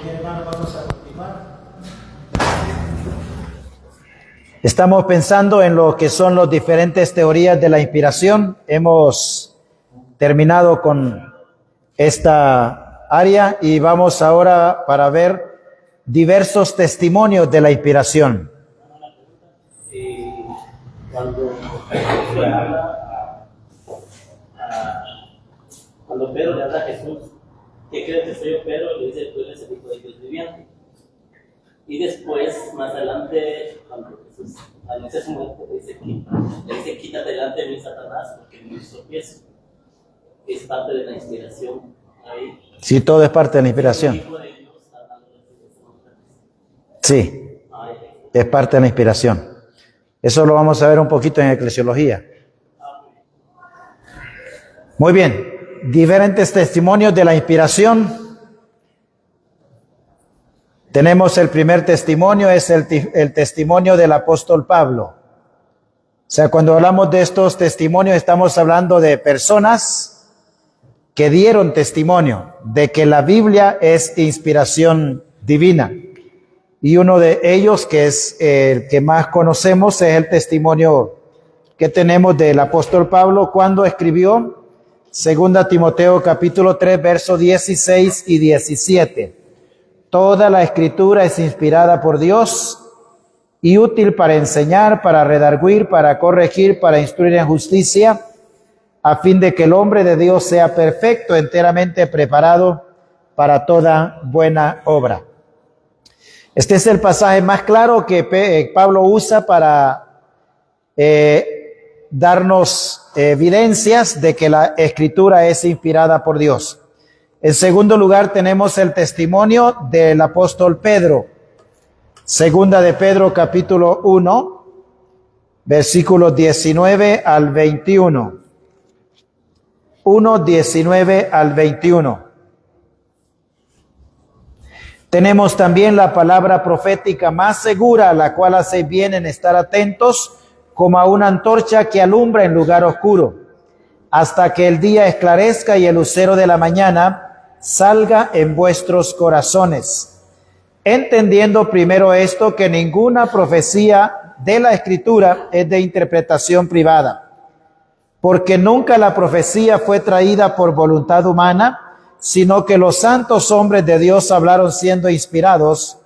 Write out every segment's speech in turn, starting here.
Hermano, vamos a continuar. Estamos pensando en lo que son las diferentes teorías de la inspiración. Hemos terminado con esta área y vamos ahora para ver diversos testimonios de la inspiración. Cuando Pedro le habla a Jesús, ¿qué crees que soy yo, Pedro? Le dice, tú eres el Hijo de Dios viviente. Y después, más adelante, cuando Jesús anuncia su muerte, le dice, quítate delante de mí, Satanás, porque no es tropiezo. Es parte de la inspiración. Ahí. Sí, todo es parte de la inspiración. Sí, es parte de la inspiración. Eso lo vamos a ver un poquito en Eclesiología. Muy bien, diferentes testimonios de la inspiración. Tenemos el primer testimonio, es el testimonio del apóstol Pablo. O sea, cuando hablamos de estos testimonios, estamos hablando de personas que dieron testimonio de que la Biblia es inspiración divina. Y uno de ellos, que es el que más conocemos, es el testimonio que tenemos del apóstol Pablo cuando escribió 2 Timoteo capítulo 3, versos 16 y 17. Toda la escritura es inspirada por Dios y útil para enseñar, para redarguir, para corregir, para instruir en justicia, a fin de que el hombre de Dios sea perfecto, enteramente preparado para toda buena obra. Este es el pasaje más claro que Pablo usa para darnos evidencias de que la escritura es inspirada por Dios. En segundo lugar, tenemos el testimonio del apóstol Pedro. Segunda de Pedro, capítulo 1, versículos 19 al 21. 1, 19 al 21. Tenemos también la palabra profética más segura, a la cual hace bien en estar atentos, como a una antorcha que alumbra en lugar oscuro, hasta que el día esclarezca y el lucero de la mañana salga en vuestros corazones. Entendiendo primero esto, que ninguna profecía de la Escritura es de interpretación privada, porque nunca la profecía fue traída por voluntad humana, sino que los santos hombres de Dios hablaron siendo inspirados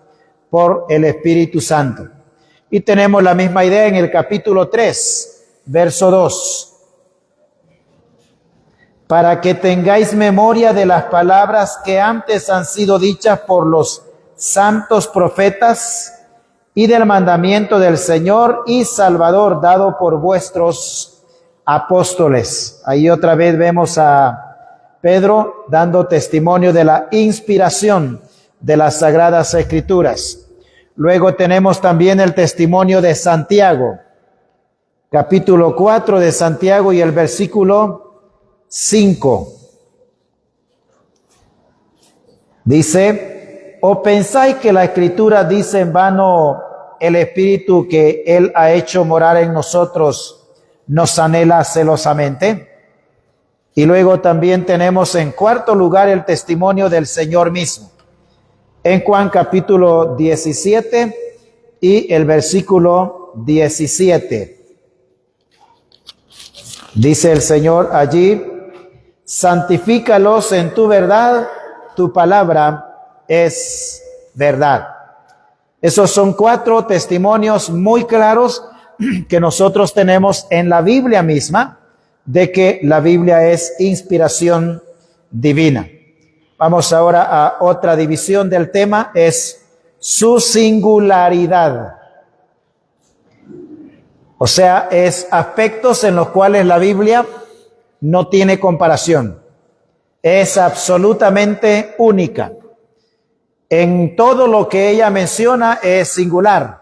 por el Espíritu Santo. Y tenemos la misma idea en el capítulo 3, verso 2. Para que tengáis memoria de las palabras que antes han sido dichas por los santos profetas y del mandamiento del Señor y Salvador dado por vuestros apóstoles. Ahí otra vez vemos a Pedro dando testimonio de la inspiración de las Sagradas Escrituras. Luego tenemos también el testimonio de Santiago, capítulo 4 de Santiago y el versículo 5. Dice, ¿o pensáis que la Escritura dice en vano el Espíritu que Él ha hecho morar en nosotros nos anhela celosamente? Y luego también tenemos en cuarto lugar el testimonio del Señor mismo. En Juan capítulo 17 y el versículo 17. Dice el Señor allí, santifícalos en tu verdad, tu palabra es verdad. Esos son 4 testimonios muy claros que nosotros tenemos en la Biblia misma, de que la Biblia es inspiración divina. Vamos ahora a otra división del tema, es su singularidad. O sea, es aspectos en los cuales la Biblia no tiene comparación. Es absolutamente única. En todo lo que ella menciona es singular.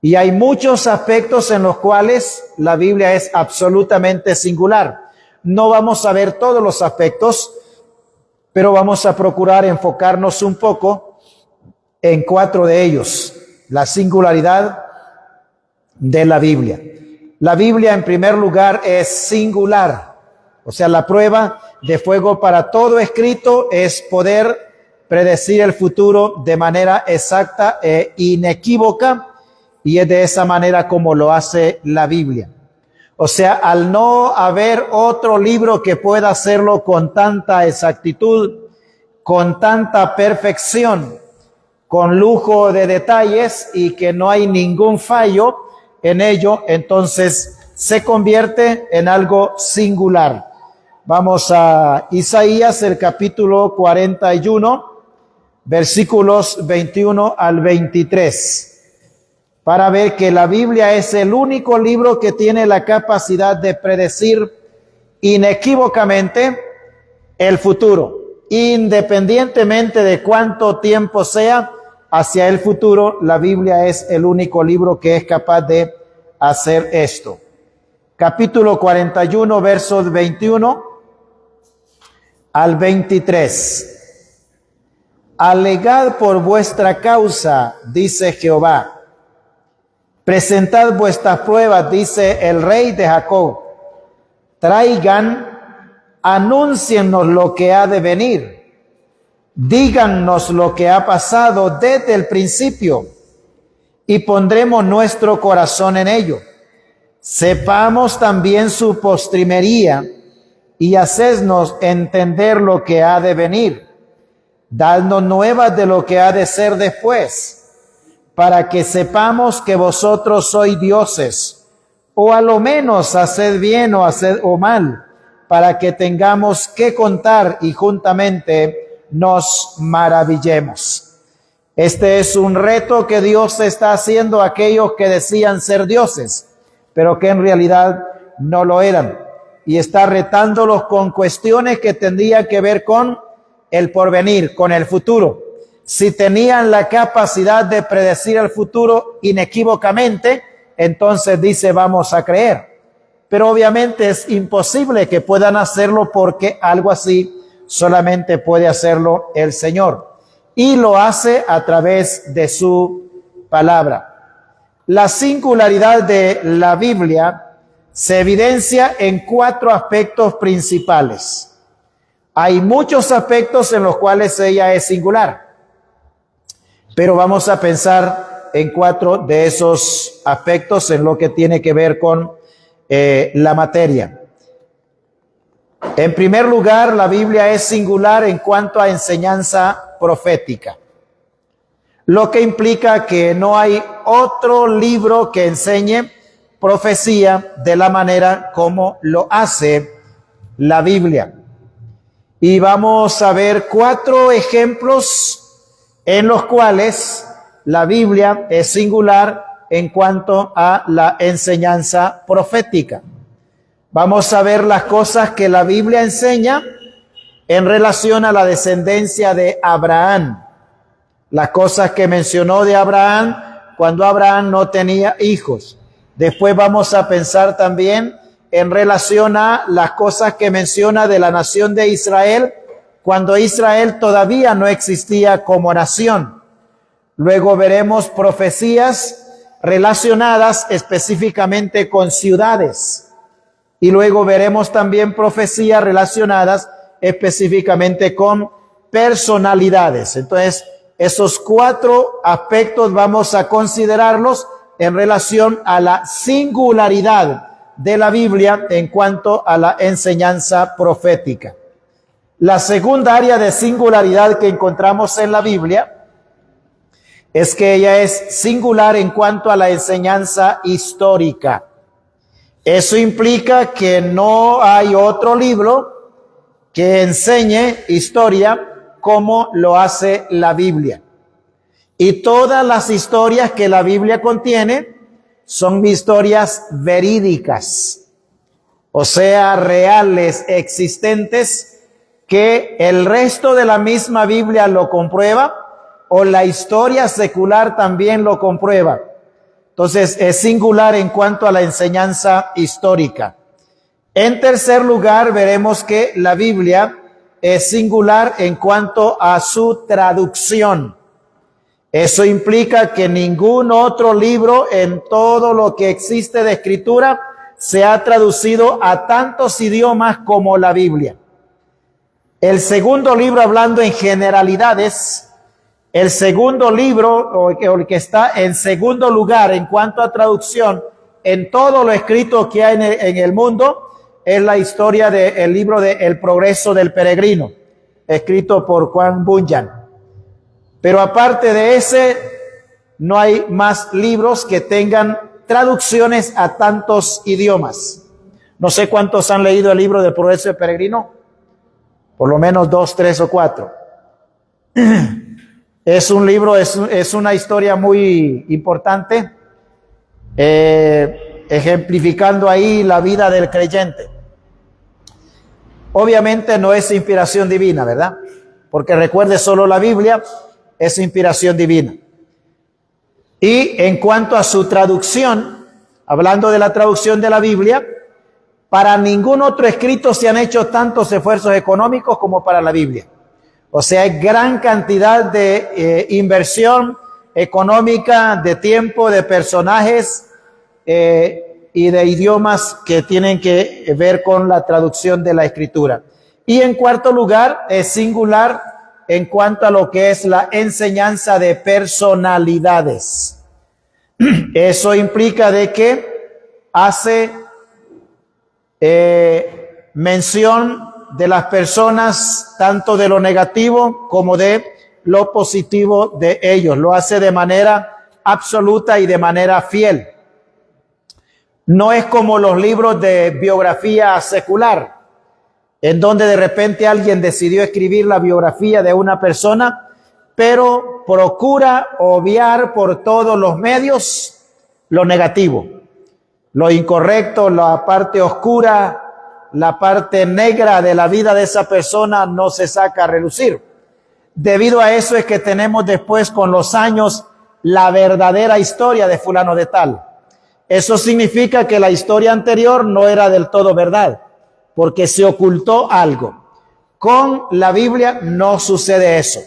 Y hay muchos aspectos en los cuales la Biblia es absolutamente singular. No vamos a ver todos los aspectos, pero vamos a procurar enfocarnos un poco en 4 de ellos. La singularidad de la Biblia. La Biblia, en primer lugar, es singular. O sea, la prueba de fuego para todo escrito es poder predecir el futuro de manera exacta e inequívoca, y es de esa manera como lo hace la Biblia. O sea, al no haber otro libro que pueda hacerlo con tanta exactitud, con tanta perfección, con lujo de detalles y que no hay ningún fallo en ello, entonces se convierte en algo singular. Vamos a Isaías, el capítulo 41, versículos 21 al 23, para ver que la Biblia es el único libro que tiene la capacidad de predecir inequívocamente el futuro, independientemente de cuánto tiempo sea hacia el futuro. La Biblia es el único libro que es capaz de hacer esto. Capítulo 41, versos 21 al 23. Alegad por vuestra causa, dice Jehová. Presentad vuestras pruebas, dice el Rey de Jacob. Traigan, anúnciennos lo que ha de venir. Dígannos lo que ha pasado desde el principio, y pondremos nuestro corazón en ello. Sepamos también su postrimería, y hacednos entender lo que ha de venir. Dadnos nuevas de lo que ha de ser después, para que sepamos que vosotros sois dioses, o a lo menos haced bien o haced o mal, para que tengamos que contar y juntamente nos maravillemos. Este es un reto que Dios está haciendo a aquellos que decían ser dioses, pero que en realidad no lo eran, y está retándolos con cuestiones que tendrían que ver con el porvenir, con el futuro. Si tenían la capacidad de predecir el futuro inequívocamente, entonces dice, vamos a creer. Pero obviamente es imposible que puedan hacerlo, porque algo así solamente puede hacerlo el Señor. Y lo hace a través de su palabra. La singularidad de la Biblia se evidencia en 4 aspectos principales. Hay muchos aspectos en los cuales ella es singular, pero vamos a pensar en 4 de esos aspectos en lo que tiene que ver con la materia. En primer lugar, la Biblia es singular en cuanto a enseñanza profética, lo que implica que no hay otro libro que enseñe profecía de la manera como lo hace la Biblia. Y vamos a ver 4 ejemplos en los cuales la Biblia es singular en cuanto a la enseñanza profética. Vamos a ver las cosas que la Biblia enseña en relación a la descendencia de Abraham. Las cosas que mencionó de Abraham cuando Abraham no tenía hijos. Después vamos a pensar también en relación a las cosas que menciona de la nación de Israel, cuando Israel todavía no existía como nación. Luego veremos profecías relacionadas específicamente con ciudades. Y luego veremos también profecías relacionadas específicamente con personalidades. Entonces, esos 4 aspectos vamos a considerarlos en relación a la singularidad de la Biblia en cuanto a la enseñanza profética. La segunda área de singularidad que encontramos en la Biblia es que ella es singular en cuanto a la enseñanza histórica. Eso implica que no hay otro libro que enseñe historia como lo hace la Biblia. Y todas las historias que la Biblia contiene son historias verídicas, o sea, reales, existentes, que el resto de la misma Biblia lo comprueba, o la historia secular también lo comprueba. Entonces, es singular en cuanto a la enseñanza histórica. En tercer lugar, veremos que la Biblia es singular en cuanto a su traducción. Eso implica que ningún otro libro en todo lo que existe de escritura se ha traducido a tantos idiomas como la Biblia. El segundo libro, hablando en generalidades, el segundo libro, o el que está en segundo lugar en cuanto a traducción en todo lo escrito que hay en el mundo, es la historia del libro de El progreso del peregrino, escrito por Juan Bunyan. Pero aparte de ese, no hay más libros que tengan traducciones a tantos idiomas. No sé cuántos han leído el libro del progreso del peregrino. Por lo menos 2, 3 o 4. Es un libro, es una historia muy importante, ejemplificando ahí la vida del creyente. Obviamente no es inspiración divina, ¿verdad? Porque recuerde, solo la Biblia es inspiración divina. Y en cuanto a su traducción, hablando de la traducción de la Biblia, para ningún otro escrito se han hecho tantos esfuerzos económicos como para la Biblia. O sea, hay gran cantidad de inversión económica, de tiempo, de personajes y de idiomas que tienen que ver con la traducción de la Escritura. Y en cuarto lugar, es singular en cuanto a lo que es la enseñanza de personalidades. Eso implica de que hace mención de las personas, tanto de lo negativo como de lo positivo de ellos. Lo hace de manera absoluta y de manera fiel. No es como los libros de biografía secular, en donde de repente alguien decidió escribir la biografía de una persona, pero procura obviar por todos los medios lo negativo, lo incorrecto, la parte oscura, la parte negra de la vida de esa persona no se saca a relucir. Debido a eso es que tenemos después con los años la verdadera historia de fulano de tal. Eso significa que la historia anterior no era del todo verdad, porque se ocultó algo. Con la Biblia no sucede eso.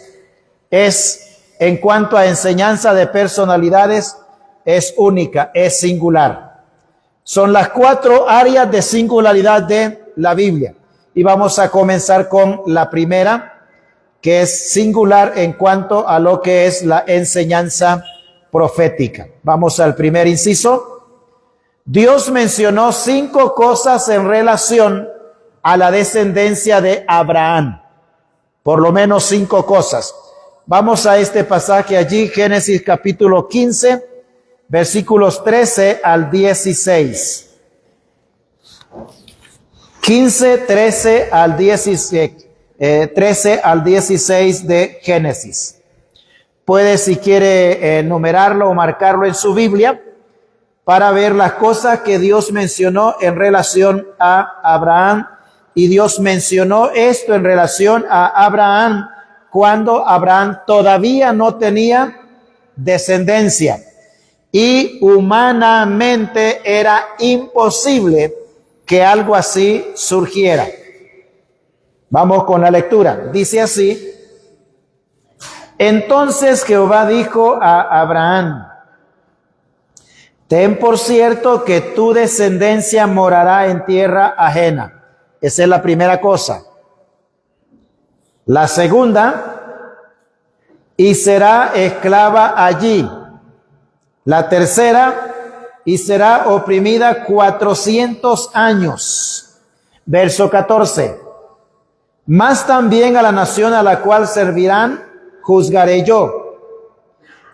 Es, en cuanto a enseñanza de personalidades, es única, es singular. Son las 4 áreas de singularidad de la Biblia. Y vamos a comenzar con la primera, que es singular en cuanto a lo que es la enseñanza profética. Vamos al primer inciso. Dios mencionó 5 cosas en relación a la descendencia de Abraham. Por lo menos 5 cosas. Vamos a este pasaje allí, Génesis capítulo 15, versículos 13 al 16. 15, 13 al 16, 13 al 16 de Génesis. Puede, si quiere, enumerarlo o marcarlo en su Biblia para ver las cosas que Dios mencionó en relación a Abraham. Y Dios mencionó esto en relación a Abraham cuando Abraham todavía no tenía descendencia. Y humanamente era imposible que algo así surgiera. Vamos con la lectura. Dice así: entonces Jehová dijo a Abraham: ten por cierto que tu descendencia morará en tierra ajena. Esa es la primera cosa. La segunda, y será esclava allí. La tercera, y será oprimida 400 años. Verso 14. Mas también a la nación a la cual servirán, juzgaré yo.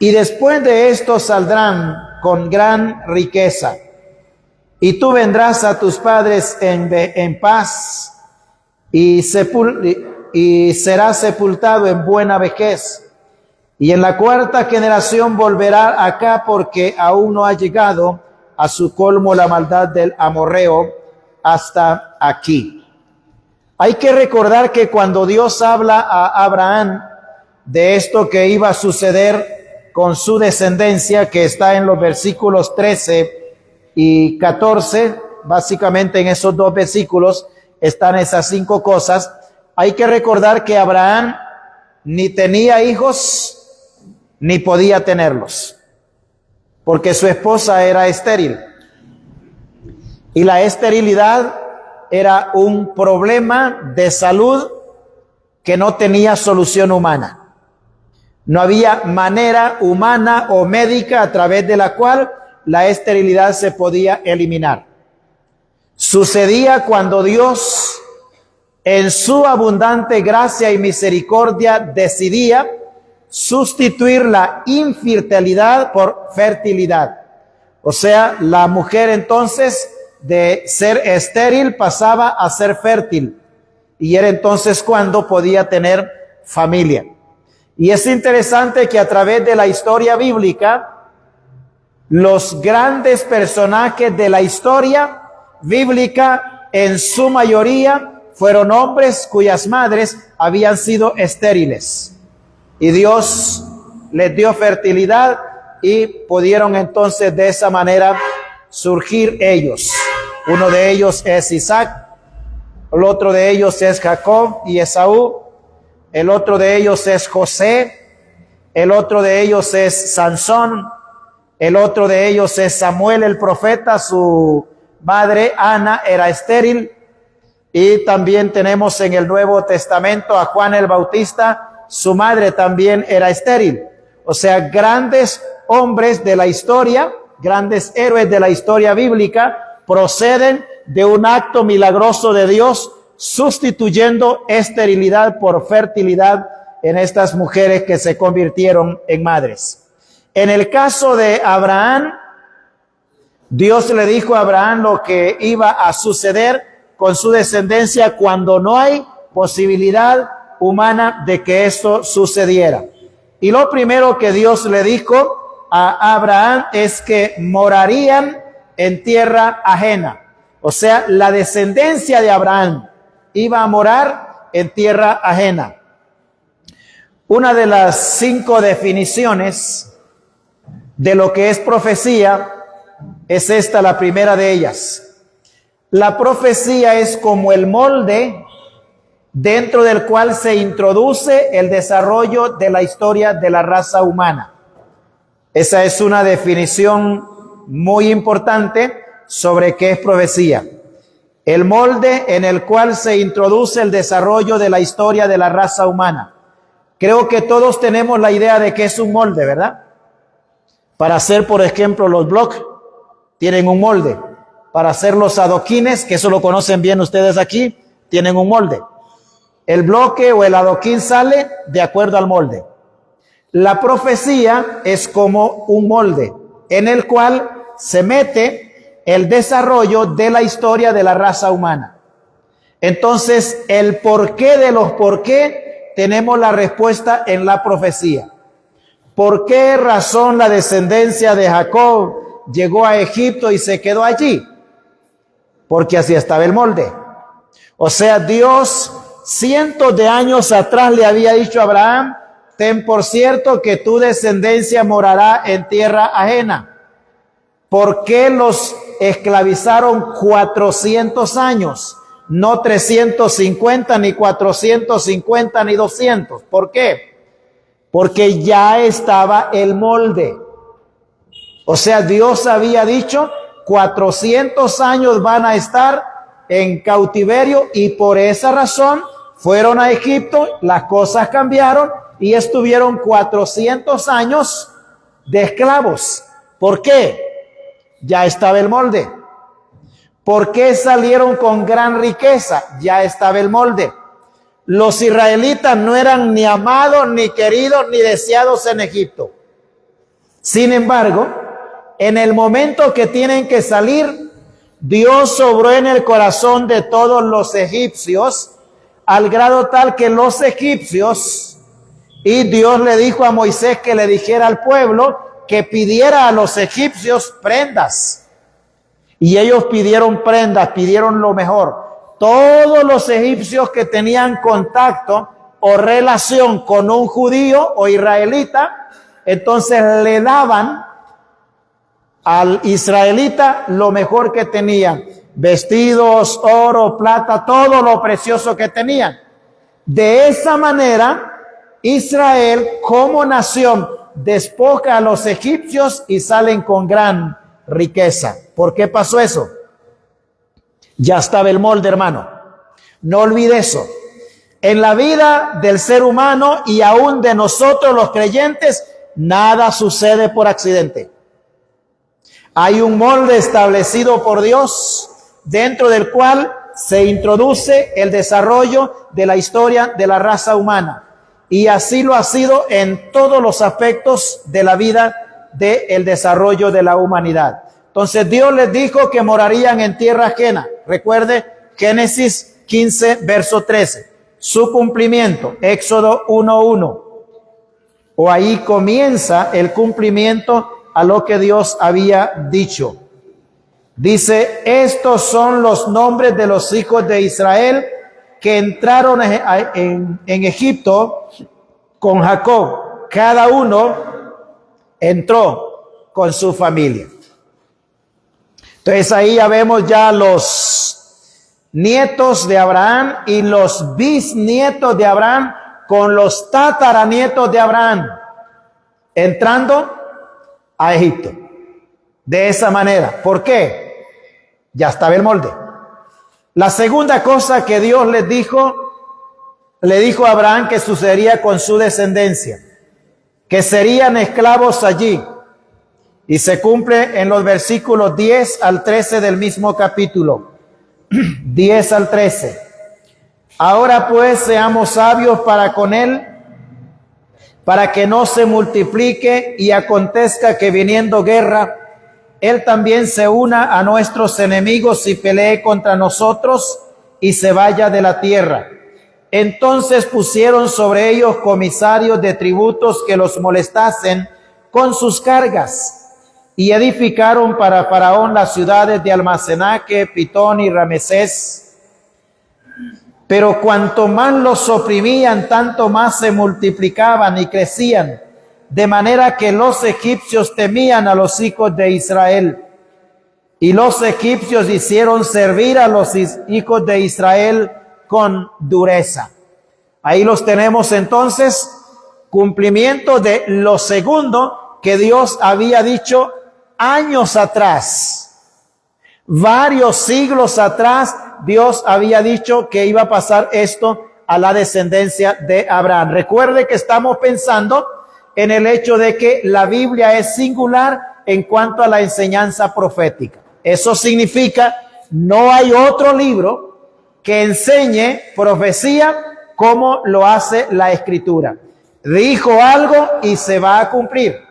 Y después de esto saldrán con gran riqueza. Y tú vendrás a tus padres en paz y serás sepultado en buena vejez. Y en la 4ª generación volverá acá, porque aún no ha llegado a su colmo la maldad del amorreo hasta aquí. Hay que recordar que cuando Dios habla a Abraham de esto que iba a suceder con su descendencia, que está en los versículos 13 y 14, básicamente en esos 2 versículos están esas 5 cosas. Hay que recordar que Abraham ni tenía hijos ni podía tenerlos, porque su esposa era estéril. Y la esterilidad era un problema de salud que no tenía solución humana. No había manera humana o médica a través de la cual la esterilidad se podía eliminar. Sucedía cuando Dios, en su abundante gracia y misericordia, decidía sustituir la infertilidad por fertilidad. O sea, la mujer entonces de ser estéril pasaba a ser fértil. Y era entonces cuando podía tener familia. Y es interesante que a través de la historia bíblica, los grandes personajes de la historia bíblica, en su mayoría, fueron hombres cuyas madres habían sido estériles. Y Dios les dio fertilidad y pudieron entonces de esa manera surgir ellos. Uno de ellos es Isaac, el otro de ellos es Jacob y Esaú, el otro de ellos es José, el otro de ellos es Sansón, el otro de ellos es Samuel el profeta, su madre Ana era estéril, y también tenemos en el Nuevo Testamento a Juan el Bautista, su madre también era estéril. O sea, grandes hombres de la historia, grandes héroes de la historia bíblica, proceden de un acto milagroso de Dios, sustituyendo esterilidad por fertilidad en estas mujeres que se convirtieron en madres. En el caso de Abraham, Dios le dijo a Abraham lo que iba a suceder con su descendencia cuando no hay posibilidad humana de que esto sucediera. Y lo primero que Dios le dijo a Abraham es que morarían en tierra ajena. O sea, la descendencia de Abraham iba a morar en tierra ajena. Una de las 5 definiciones de lo que es profecía es esta, la primera de ellas. La profecía es como el molde dentro del cual se introduce el desarrollo de la historia de la raza humana. Esa es una definición muy importante sobre qué es profecía. El molde en el cual se introduce el desarrollo de la historia de la raza humana. Creo que todos tenemos la idea de qué es un molde, ¿verdad? Para hacer, por ejemplo, los bloques, tienen un molde. Para hacer los adoquines, que eso lo conocen bien ustedes aquí, tienen un molde. El bloque o el adoquín sale de acuerdo al molde. La profecía es como un molde en el cual se mete el desarrollo de la historia de la raza humana. Entonces, el porqué de los por qué tenemos la respuesta en la profecía. ¿Por qué razón la descendencia de Jacob llegó a Egipto y se quedó allí? Porque así estaba el molde. O sea, Dios cientos de años atrás le había dicho a Abraham: ten por cierto que tu descendencia morará en tierra ajena. ¿Por qué los esclavizaron 400 años? No 350, ni 450, ni 200. ¿Por qué? Porque ya estaba el molde. O sea, Dios había dicho 400 años van a estar en cautiverio, y por esa razón fueron a Egipto, las cosas cambiaron y estuvieron 400 años de esclavos. ¿Por qué? Ya estaba el molde. ¿Por qué salieron con gran riqueza? Ya estaba el molde. Los israelitas no eran ni amados, ni queridos, ni deseados en Egipto. Sin embargo, en el momento que tienen que salir, Dios obró en el corazón de todos los egipcios, al grado tal que los egipcios, y Dios le dijo a Moisés que le dijera al pueblo que pidiera a los egipcios prendas. Y ellos pidieron prendas, pidieron lo mejor. Todos los egipcios que tenían contacto o relación con un judío o israelita, entonces le daban al israelita lo mejor que tenían: vestidos, oro, plata, todo lo precioso que tenían. De esa manera, Israel como nación despoja a los egipcios y salen con gran riqueza. ¿Por qué pasó eso? Ya estaba el molde, hermano. No olvide eso. En la vida del ser humano y aún de nosotros los creyentes, nada sucede por accidente. Hay un molde establecido por Dios dentro del cual se introduce el desarrollo de la historia de la raza humana. Y así lo ha sido en todos los aspectos de la vida del desarrollo de la humanidad. Entonces Dios les dijo que morarían en tierra ajena. Recuerde Génesis 15, verso 13. Su cumplimiento, Éxodo 1:1. O ahí comienza el cumplimiento a lo que Dios había dicho. Dice, estos son los nombres de los hijos de Israel que entraron en Egipto con Jacob. Cada uno entró con su familia. Entonces ahí ya vemos ya los nietos de Abraham y los bisnietos de Abraham con los tataranietos de Abraham entrando a Egipto. De esa manera. ¿Por qué? Ya estaba el molde. La segunda cosa que Dios le dijo a Abraham que sucedería con su descendencia, que serían esclavos allí. Y se cumple en los versículos 10 al 13 del mismo capítulo. 10 al 13. Ahora pues seamos sabios para con él, para que no se multiplique y acontezca que viniendo guerra, él también se una a nuestros enemigos y pelee contra nosotros y se vaya de la tierra. Entonces pusieron sobre ellos comisarios de tributos que los molestasen con sus cargas y edificaron para Faraón las ciudades de Almacenaque, Pitón y Ramesés. Pero cuanto más los oprimían, tanto más se multiplicaban y crecían, de manera que los egipcios temían a los hijos de Israel. Y los egipcios hicieron servir a los hijos de Israel con dureza. Ahí los tenemos entonces, cumplimiento de lo segundo que Dios había dicho años atrás. Varios siglos atrás, Dios había dicho que iba a pasar esto a la descendencia de Abraham. Recuerde que estamos pensando en el hecho de que la Biblia es singular en cuanto a la enseñanza profética. Eso significa, no hay otro libro que enseñe profecía como lo hace la Escritura. Dijo algo y se va a cumplir.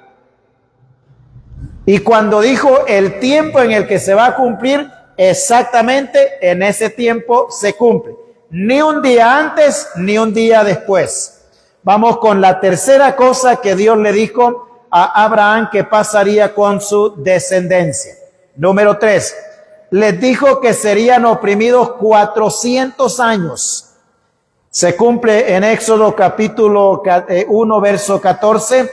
Y cuando dijo el tiempo en el que se va a cumplir, exactamente en ese tiempo se cumple. Ni un día antes, ni un día después. Vamos con la tercera cosa que Dios le dijo a Abraham que pasaría con su descendencia. Número 3. Les dijo que serían oprimidos 400 años. Se cumple en Éxodo capítulo 1, verso 14.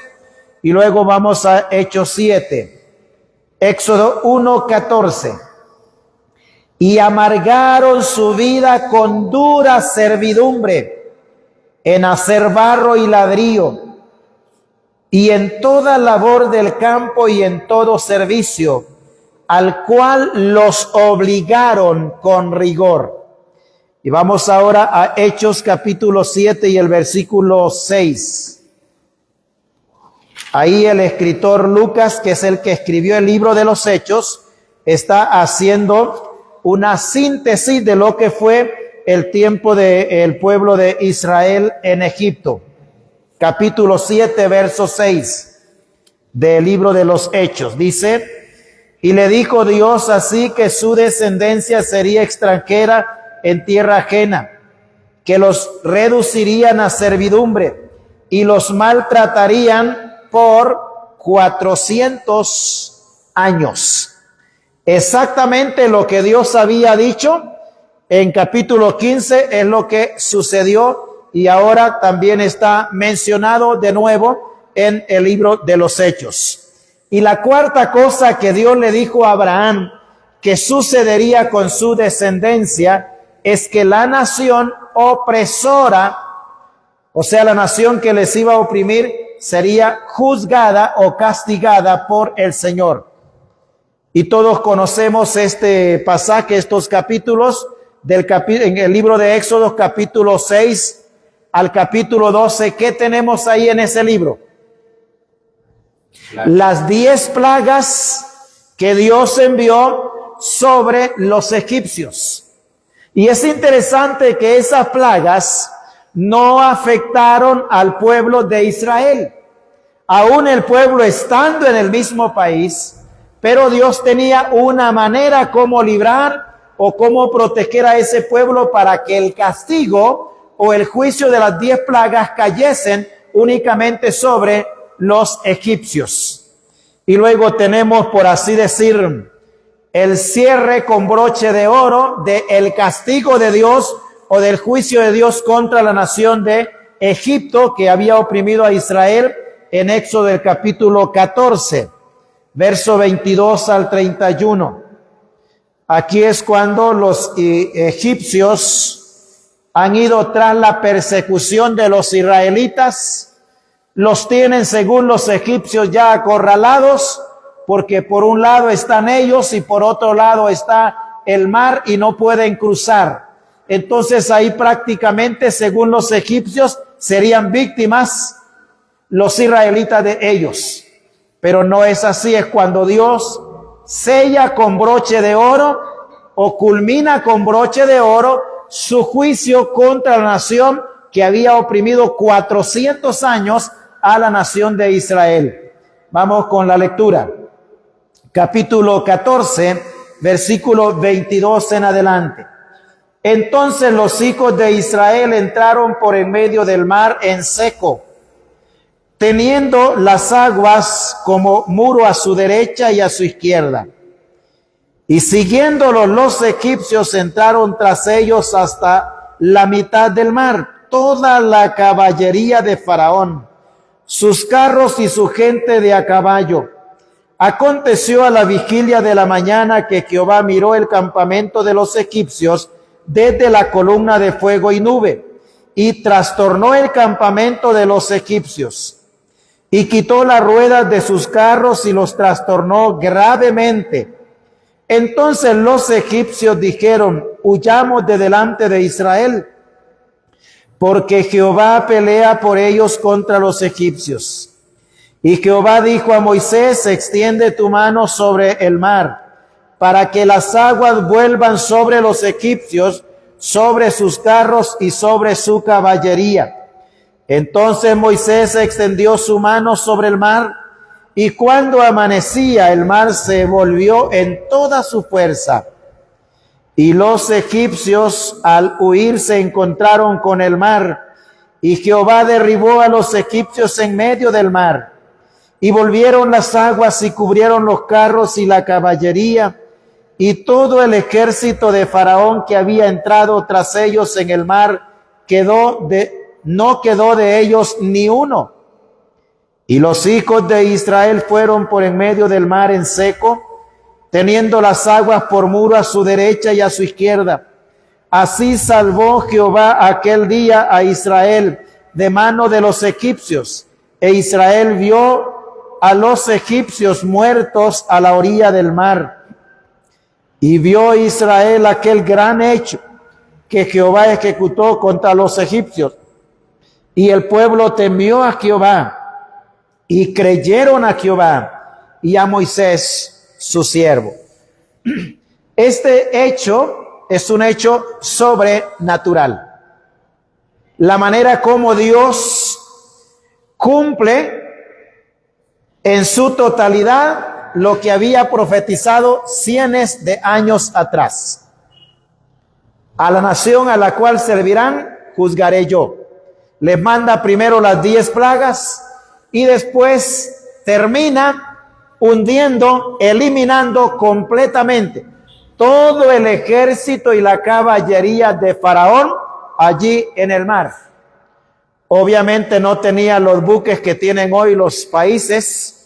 Y luego vamos a Hechos 7. Éxodo 1, 14. Y amargaron su vida con dura servidumbre en hacer barro y ladrillo, y en toda labor del campo y en todo servicio, al cual los obligaron con rigor. Y vamos ahora a Hechos capítulo 7 y el versículo 6. Ahí el escritor Lucas, que es el que escribió el libro de los Hechos, está haciendo una síntesis de lo que fue el tiempo del pueblo de Israel en Egipto. Capítulo 7, verso 6 del libro de los Hechos. Dice, y le dijo Dios así que su descendencia sería extranjera en tierra ajena, que los reducirían a servidumbre y los maltratarían por 400 años. Exactamente lo que Dios había dicho en capítulo 15 es lo que sucedió y ahora también está mencionado de nuevo en el libro de los Hechos. Y la cuarta cosa que Dios le dijo a Abraham que sucedería con su descendencia es que la nación opresora, o sea, la nación que les iba a oprimir, sería juzgada o castigada por el Señor. Y todos conocemos este pasaje, estos capítulos en el libro de Éxodo, capítulo 6, al capítulo 12, ¿qué tenemos ahí en ese libro? Las 10 plagas que Dios envió sobre los egipcios. Y es interesante que esas plagas no afectaron al pueblo de Israel. Aún el pueblo estando en el mismo país, pero Dios tenía una manera como librar o cómo proteger a ese pueblo para que el castigo o el juicio de las 10 plagas cayesen únicamente sobre los egipcios. Y luego tenemos, por así decir, el cierre con broche de oro del castigo de Dios o del juicio de Dios contra la nación de Egipto que había oprimido a Israel en Éxodo del capítulo 14, verso 22 al 31. Aquí es cuando los egipcios han ido tras la persecución de los israelitas. Los tienen, según los egipcios, ya acorralados, porque por un lado están ellos y por otro lado está el mar y no pueden cruzar. Entonces ahí prácticamente, según los egipcios, serían víctimas los israelitas de ellos. Pero no es así, es cuando Dios sella con broche de oro o culmina con broche de oro su juicio contra la nación que había oprimido 400 años a la nación de Israel. Vamos con la lectura. Capítulo 14, versículo 22 en adelante. Entonces los hijos de Israel entraron por en medio del mar en seco, teniendo las aguas como muro a su derecha y a su izquierda. Y siguiéndolos los egipcios entraron tras ellos hasta la mitad del mar, toda la caballería de Faraón, sus carros y su gente de a caballo. Aconteció a la vigilia de la mañana que Jehová miró el campamento de los egipcios desde la columna de fuego y nube, y trastornó el campamento de los egipcios, y quitó las ruedas de sus carros y los trastornó gravemente. Entonces los egipcios dijeron: huyamos de delante de Israel, porque Jehová pelea por ellos contra los egipcios. Y Jehová dijo a Moisés: extiende tu mano sobre el mar, para que las aguas vuelvan sobre los egipcios, sobre sus carros y sobre su caballería. Entonces Moisés extendió su mano sobre el mar, y cuando amanecía el mar se volvió en toda su fuerza. Y los egipcios al huir se encontraron con el mar, y Jehová derribó a los egipcios en medio del mar. Y volvieron las aguas y cubrieron los carros y la caballería, y todo el ejército de Faraón que había entrado tras ellos en el mar no quedó de ellos ni uno. Y los hijos de Israel fueron por en medio del mar en seco, teniendo las aguas por muro a su derecha y a su izquierda. Así salvó Jehová aquel día a Israel de mano de los egipcios, e Israel vio a los egipcios muertos a la orilla del mar. Y vio Israel aquel gran hecho que Jehová ejecutó contra los egipcios. Y el pueblo temió a Jehová, y creyeron a Jehová y a Moisés su siervo. Este hecho es un hecho sobrenatural. La manera como Dios cumple en su totalidad lo que había profetizado cientos de años atrás. A la nación a la cual servirán, juzgaré yo. Les manda primero las 10 plagas y después termina hundiendo, eliminando completamente todo el ejército y la caballería de Faraón allí en el mar. Obviamente no tenía los buques que tienen hoy los países,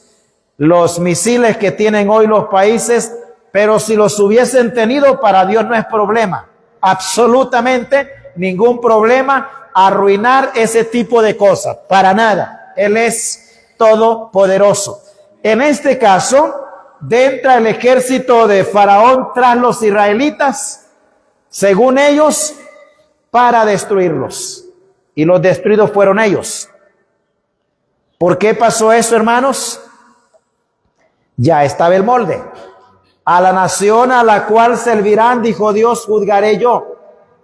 los misiles que tienen hoy los países, pero si los hubiesen tenido, para Dios no es problema, absolutamente ningún problema arruinar ese tipo de cosas, para nada. Él es todopoderoso. En este caso, entra el ejército de Faraón tras los israelitas, según ellos, para destruirlos. y los destruidos fueron ellos. ¿Por qué pasó eso, hermanos? Ya estaba el molde. A la nación a la cual servirán, dijo Dios, juzgaré yo.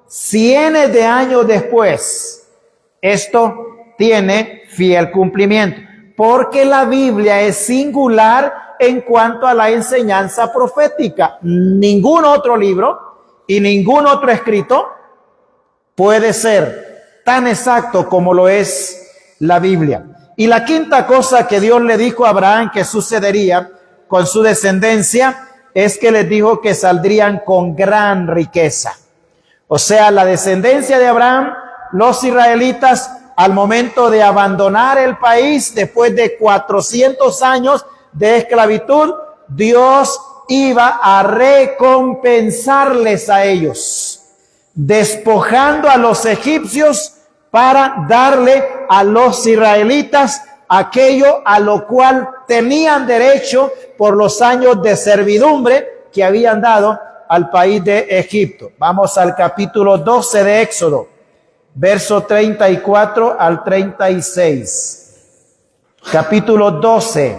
Cientos de años después, esto tiene fiel cumplimiento, porque la Biblia es singular en cuanto a la enseñanza profética. Ningún otro libro y ningún otro escrito puede ser tan exacto como lo es la Biblia. Y la quinta cosa que Dios le dijo a Abraham que sucedería con su descendencia es que les dijo que saldrían con gran riqueza. O sea, la descendencia de Abraham, los israelitas, al momento de abandonar el país, después de 400 años de esclavitud, Dios iba a recompensarles a ellos, despojando a los egipcios para darle a los israelitas aquello a lo cual tenían derecho por los años de servidumbre que habían dado al país de Egipto. Vamos al capítulo 12 de Éxodo, verso 34 al 36. Capítulo 12.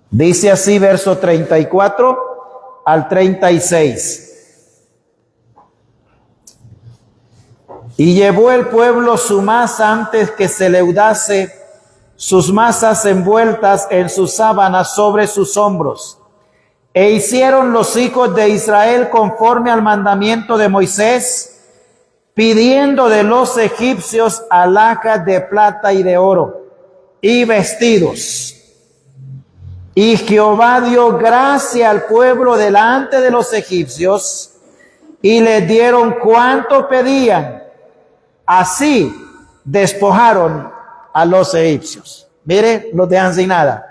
Dice así, verso 34 al 36. Y llevó el pueblo su masa antes que se leudase, sus masas envueltas en sus sábanas sobre sus hombros. E hicieron los hijos de Israel conforme al mandamiento de Moisés, pidiendo de los egipcios alhajas de plata y de oro y vestidos. Y Jehová dio gracia al pueblo delante de los egipcios y les dieron cuanto pedían. Así despojaron a los egipcios. Mire, los dejan sin nada.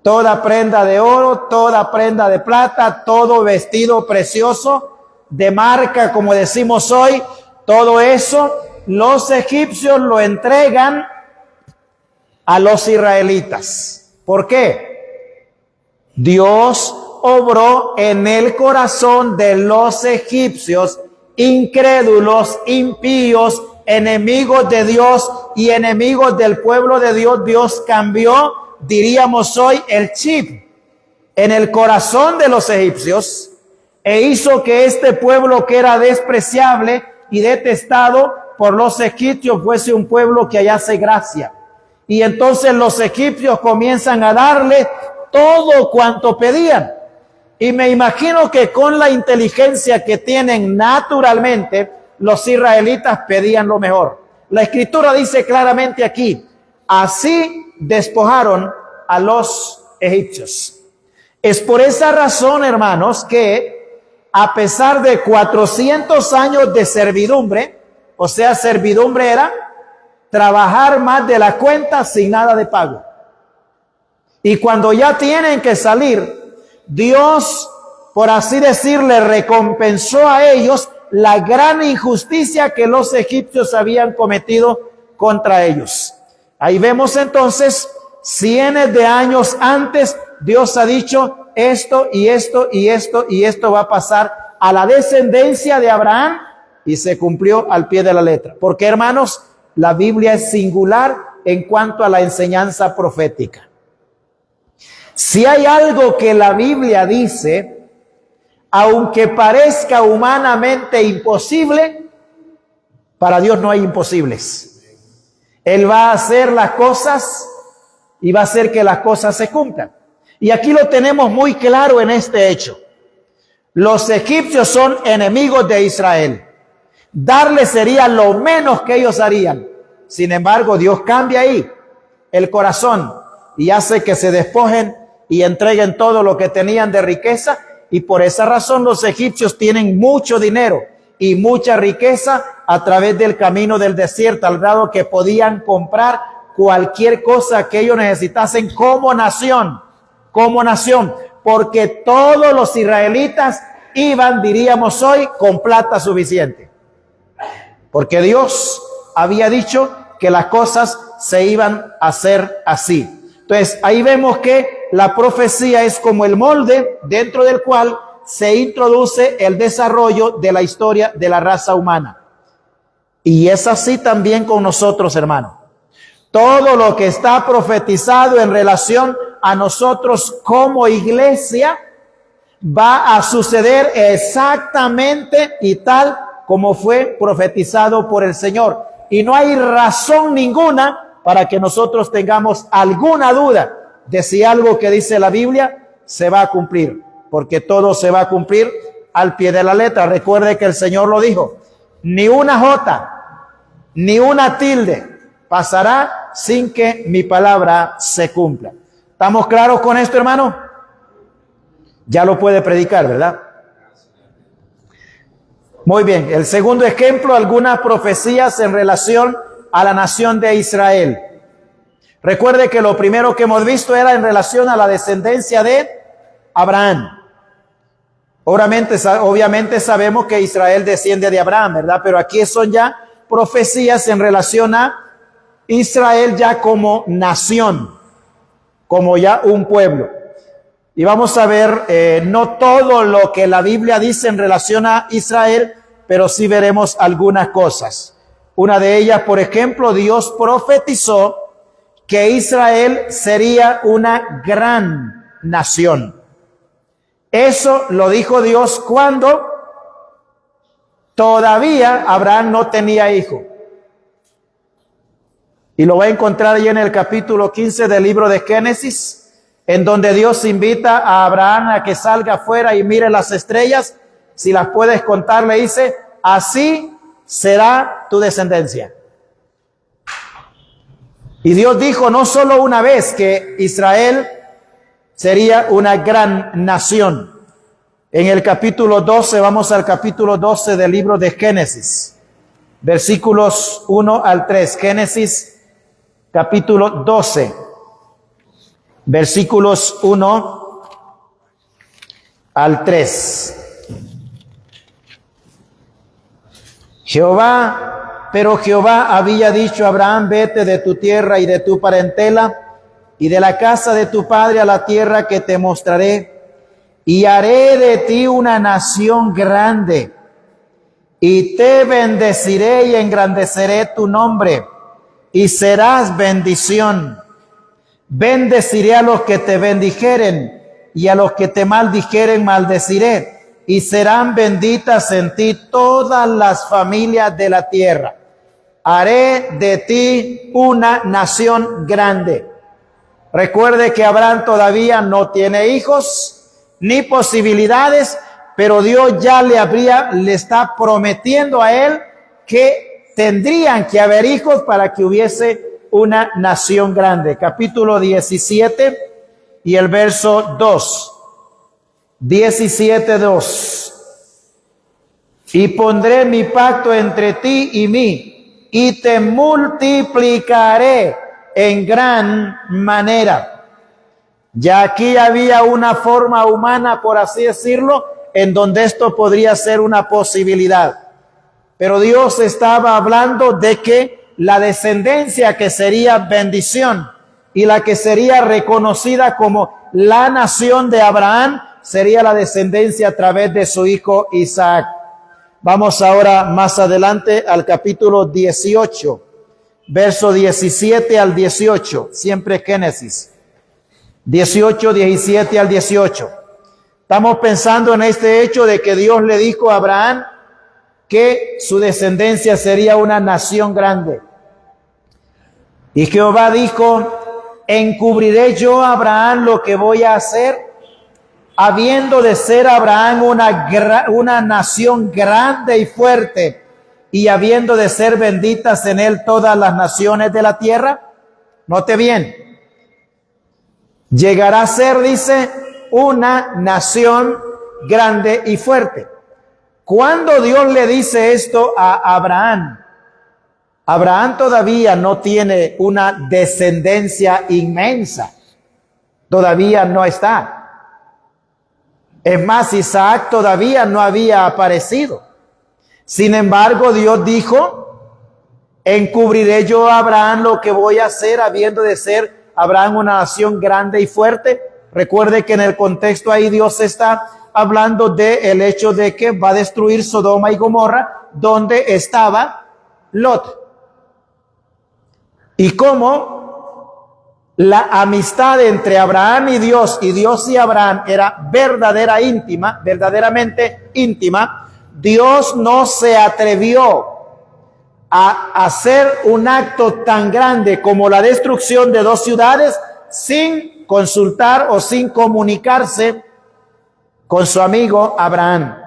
Toda prenda de oro, toda prenda de plata, todo vestido precioso, de marca, como decimos hoy, todo eso, los egipcios lo entregan a los israelitas. ¿Por qué? Dios obró en el corazón de los egipcios, incrédulos, impíos, enemigos de Dios y enemigos del pueblo de Dios. Dios cambió, diríamos hoy, el chip en el corazón de los egipcios e hizo que este pueblo que era despreciable y detestado por los egipcios fuese un pueblo que hallase gracia. Y entonces los egipcios comienzan a darle todo cuanto pedían. Y me imagino que con la inteligencia que tienen naturalmente, los israelitas pedían lo mejor. La escritura dice claramente aquí, así despojaron a los egipcios. Es por esa razón, hermanos, que a pesar de 400 años de servidumbre, o sea, servidumbre era trabajar más de la cuenta sin nada de pago. Y cuando ya tienen que salir, Dios, por así decirle, recompensó a ellos la gran injusticia que los egipcios habían cometido contra ellos. Ahí vemos entonces, cientos de años antes, Dios ha dicho esto y esto y esto y esto va a pasar a la descendencia de Abraham y se cumplió al pie de la letra. Porque, hermanos, la Biblia es singular en cuanto a la enseñanza profética. Si hay algo que la Biblia dice, aunque parezca humanamente imposible, para Dios no hay imposibles. Él va a hacer las cosas y va a hacer que las cosas se cumplan. Y aquí lo tenemos muy claro en este hecho. Los egipcios son enemigos de Israel. Darles sería lo menos que ellos harían. Sin embargo, Dios cambia ahí el corazón y hace que se despojen y entreguen todo lo que tenían de riqueza. Y por esa razón los egipcios tienen mucho dinero y mucha riqueza a través del camino del desierto, al grado que podían comprar cualquier cosa que ellos necesitasen como nación, porque todos los israelitas iban, diríamos hoy, con plata suficiente, porque Dios había dicho que las cosas se iban a hacer así. Entonces ahí vemos que la profecía es como el molde dentro del cual se introduce el desarrollo de la historia de la raza humana. Y es así también con nosotros, hermano. Todo lo que está profetizado en relación a nosotros como iglesia va a suceder exactamente y tal como fue profetizado por el Señor. Y no hay razón ninguna para que nosotros tengamos alguna duda de si algo que dice la Biblia se va a cumplir, porque todo se va a cumplir al pie de la letra. Recuerde que el Señor lo dijo: ni una jota, ni una tilde pasará sin que mi palabra se cumpla. ¿Estamos claros con esto, hermano? Ya lo puede predicar, ¿verdad? Muy bien. El segundo ejemplo, algunas profecías en relación a la nación de Israel. Recuerde que lo primero que hemos visto era en relación a la descendencia de Abraham. Obviamente sabemos que Israel desciende de Abraham, ¿verdad? Pero aquí son ya profecías en relación a Israel ya como nación, como ya un pueblo. Y vamos a ver no todo lo que la Biblia dice en relación a Israel, pero sí veremos algunas cosas. Una de ellas, por ejemplo, Dios profetizó que Israel sería una gran nación. Eso lo dijo Dios cuando todavía Abraham no tenía hijo. Y lo va a encontrar ahí en el capítulo 15 del libro de Génesis, en donde Dios invita a Abraham a que salga afuera y mire las estrellas. Si las puedes contar, le dice: así será tu descendencia. Y Dios dijo no solo una vez que Israel sería una gran nación. En el capítulo 12, vamos al capítulo 12 del libro de Génesis, versículos 1 al 3. Génesis capítulo 12, versículos 1 al 3. Pero Jehová había dicho a Abraham: vete de tu tierra y de tu parentela y de la casa de tu padre a la tierra que te mostraré, y haré de ti una nación grande, y te bendeciré y engrandeceré tu nombre, y serás bendición. Bendeciré a los que te bendijeren, y a los que te maldijeren maldeciré, y serán benditas en ti todas las familias de la tierra. Haré de ti una nación grande. Recuerde que Abraham todavía no tiene hijos ni posibilidades, pero Dios ya le está prometiendo a él que tendrían que haber hijos para que hubiese una nación grande. Capítulo 17 y el verso 2. 17:2. Y pondré mi pacto entre ti y mí, y te multiplicaré en gran manera. Ya aquí había una forma humana, por así decirlo, en donde esto podría ser una posibilidad. Pero Dios estaba hablando de que la descendencia que sería bendición y la que sería reconocida como la nación de Abraham sería la descendencia a través de su hijo Isaac. Vamos ahora más adelante al capítulo 18, verso 17 al 18, siempre Génesis. 18, 17 al 18. Estamos pensando en este hecho de que Dios le dijo a Abraham que su descendencia sería una nación grande. Y Jehová dijo: encubriré yo a Abraham lo que voy a hacer, habiendo de ser Abraham una nación grande y fuerte, y habiendo de ser benditas en él todas las naciones de la tierra. Note bien, llegará a ser, dice, una nación grande y fuerte. Cuando Dios le dice esto a Abraham, Abraham todavía no tiene una descendencia inmensa. Todavía no está. Es más, Isaac todavía no había aparecido. Sin embargo, Dios dijo: encubriré yo a Abraham lo que voy a hacer, habiendo de ser Abraham una nación grande y fuerte. Recuerde que en el contexto ahí Dios está hablando de el hecho de que va a destruir Sodoma y Gomorra, donde estaba Lot. Y cómo la amistad entre Abraham y Dios y Abraham era verdaderamente íntima. Dios no se atrevió a hacer un acto tan grande como la destrucción de 2 ciudades sin consultar o sin comunicarse con su amigo Abraham.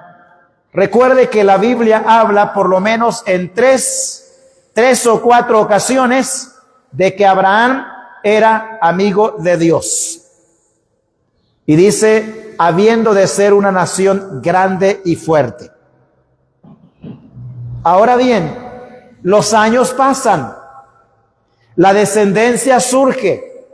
Recuerde que la Biblia habla por lo menos en tres o 4 ocasiones de que Abraham era amigo de Dios. Y dice, habiendo de ser una nación grande y fuerte. Ahora bien, los años pasan, la descendencia surge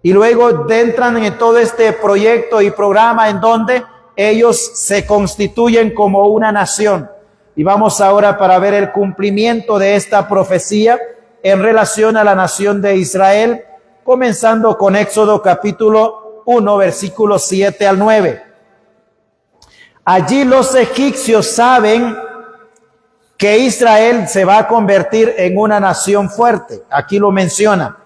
y luego entran en todo este proyecto y programa en donde ellos se constituyen como una nación. Y vamos ahora para ver el cumplimiento de esta profecía en relación a la nación de Israel, comenzando con Éxodo capítulo 1, versículos 7 al 9. Allí los egipcios saben que Israel se va a convertir en una nación fuerte. Aquí lo menciona.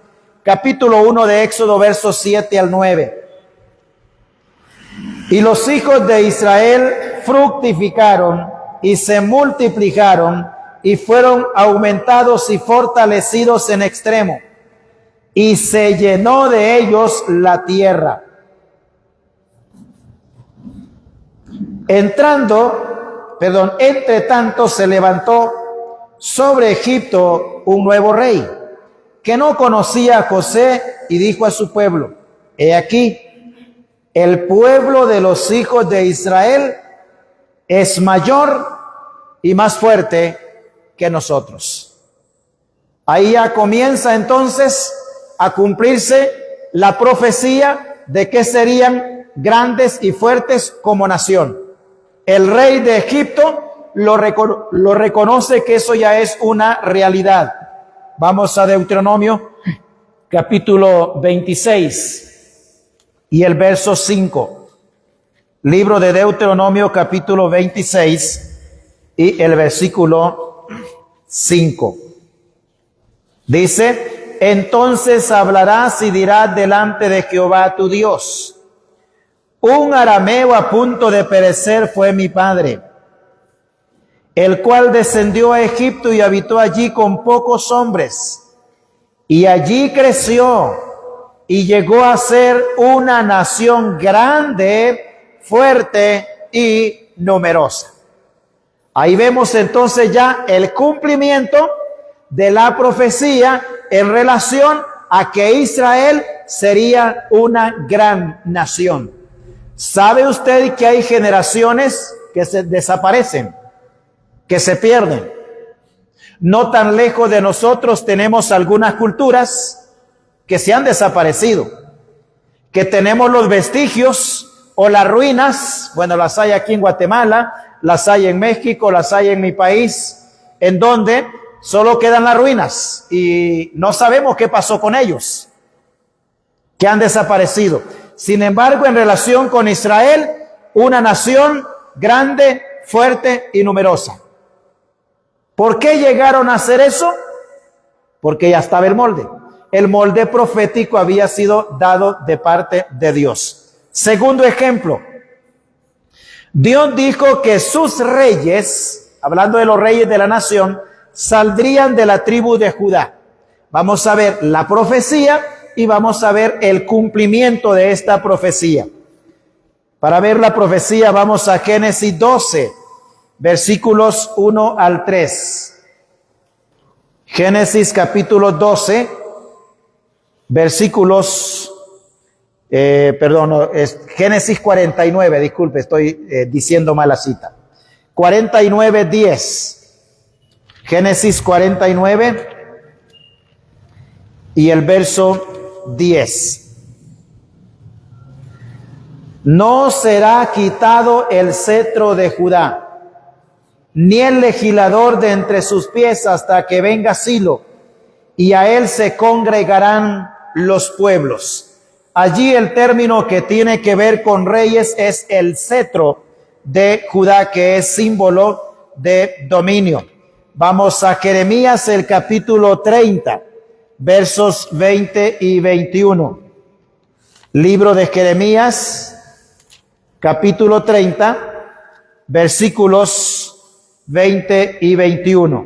Capítulo 1 de Éxodo, versos 7 al 9. Y los hijos de Israel fructificaron y se multiplicaron y fueron aumentados y fortalecidos en extremo. Y se llenó de ellos la tierra. Entre tanto se levantó sobre Egipto un nuevo rey que no conocía a José y dijo a su pueblo: he aquí, el pueblo de los hijos de Israel es mayor y más fuerte que nosotros. Ahí ya comienza entonces a cumplirse la profecía de que serían grandes y fuertes como nación. El rey de Egipto lo reconoce que eso ya es una realidad. Vamos a Deuteronomio capítulo 26 y el verso 5. Libro de Deuteronomio capítulo 26 y el versículo 5. Dice: entonces hablarás y dirás delante de Jehová tu Dios: un arameo a punto de perecer fue mi padre, el cual descendió a Egipto y habitó allí con pocos hombres, y allí creció y llegó a ser una nación grande, fuerte y numerosa. Ahí vemos entonces ya el cumplimiento de la profecía en relación a que Israel sería una gran nación. ¿Sabe usted que hay generaciones que se desaparecen, que se pierden? No tan lejos de nosotros tenemos algunas culturas que se han desaparecido, que tenemos los vestigios o las ruinas. Bueno, las hay aquí en Guatemala, las hay en México, las hay en mi país, en donde solo quedan las ruinas y no sabemos qué pasó con ellos, que han desaparecido. Sin embargo, en relación con Israel, una nación grande, fuerte y numerosa. ¿Por qué llegaron a hacer eso? Porque ya estaba el molde. El molde profético había sido dado de parte de Dios. Segundo ejemplo, Dios dijo que sus reyes, hablando de los reyes de la nación, saldrían de la tribu de Judá. Vamos a ver la profecía y vamos a ver el cumplimiento de esta profecía. Para ver la profecía vamos a Génesis 12, versículos 1 al 3. Génesis capítulo 12, versículos, Génesis 49, disculpe, estoy diciendo mal la cita. 49, 10. Génesis 49 y el verso 10. No será quitado el cetro de Judá, ni el legislador de entre sus pies hasta que venga Silo, y a él se congregarán los pueblos. Allí el término que tiene que ver con reyes es el cetro de Judá, que es símbolo de dominio. Vamos a Jeremías, el capítulo 30, versos 20 y 21. Libro de Jeremías, capítulo 30, versículos 20 y 21.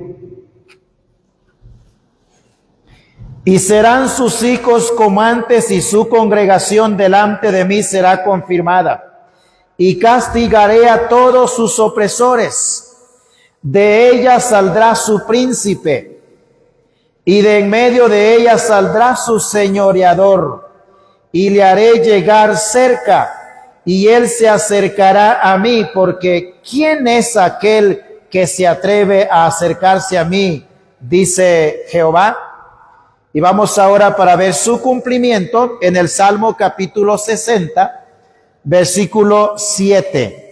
Y serán sus hijos como antes, y su congregación delante de mí será confirmada. Y castigaré a todos sus opresores. De ella saldrá su príncipe, y de en medio de ella saldrá su señoreador. Y le haré llegar cerca, y él se acercará a mí, porque ¿quién es aquel que se atreve a acercarse a mí? Dice Jehová. Y vamos ahora para ver su cumplimiento en el Salmo capítulo 60, versículo 7.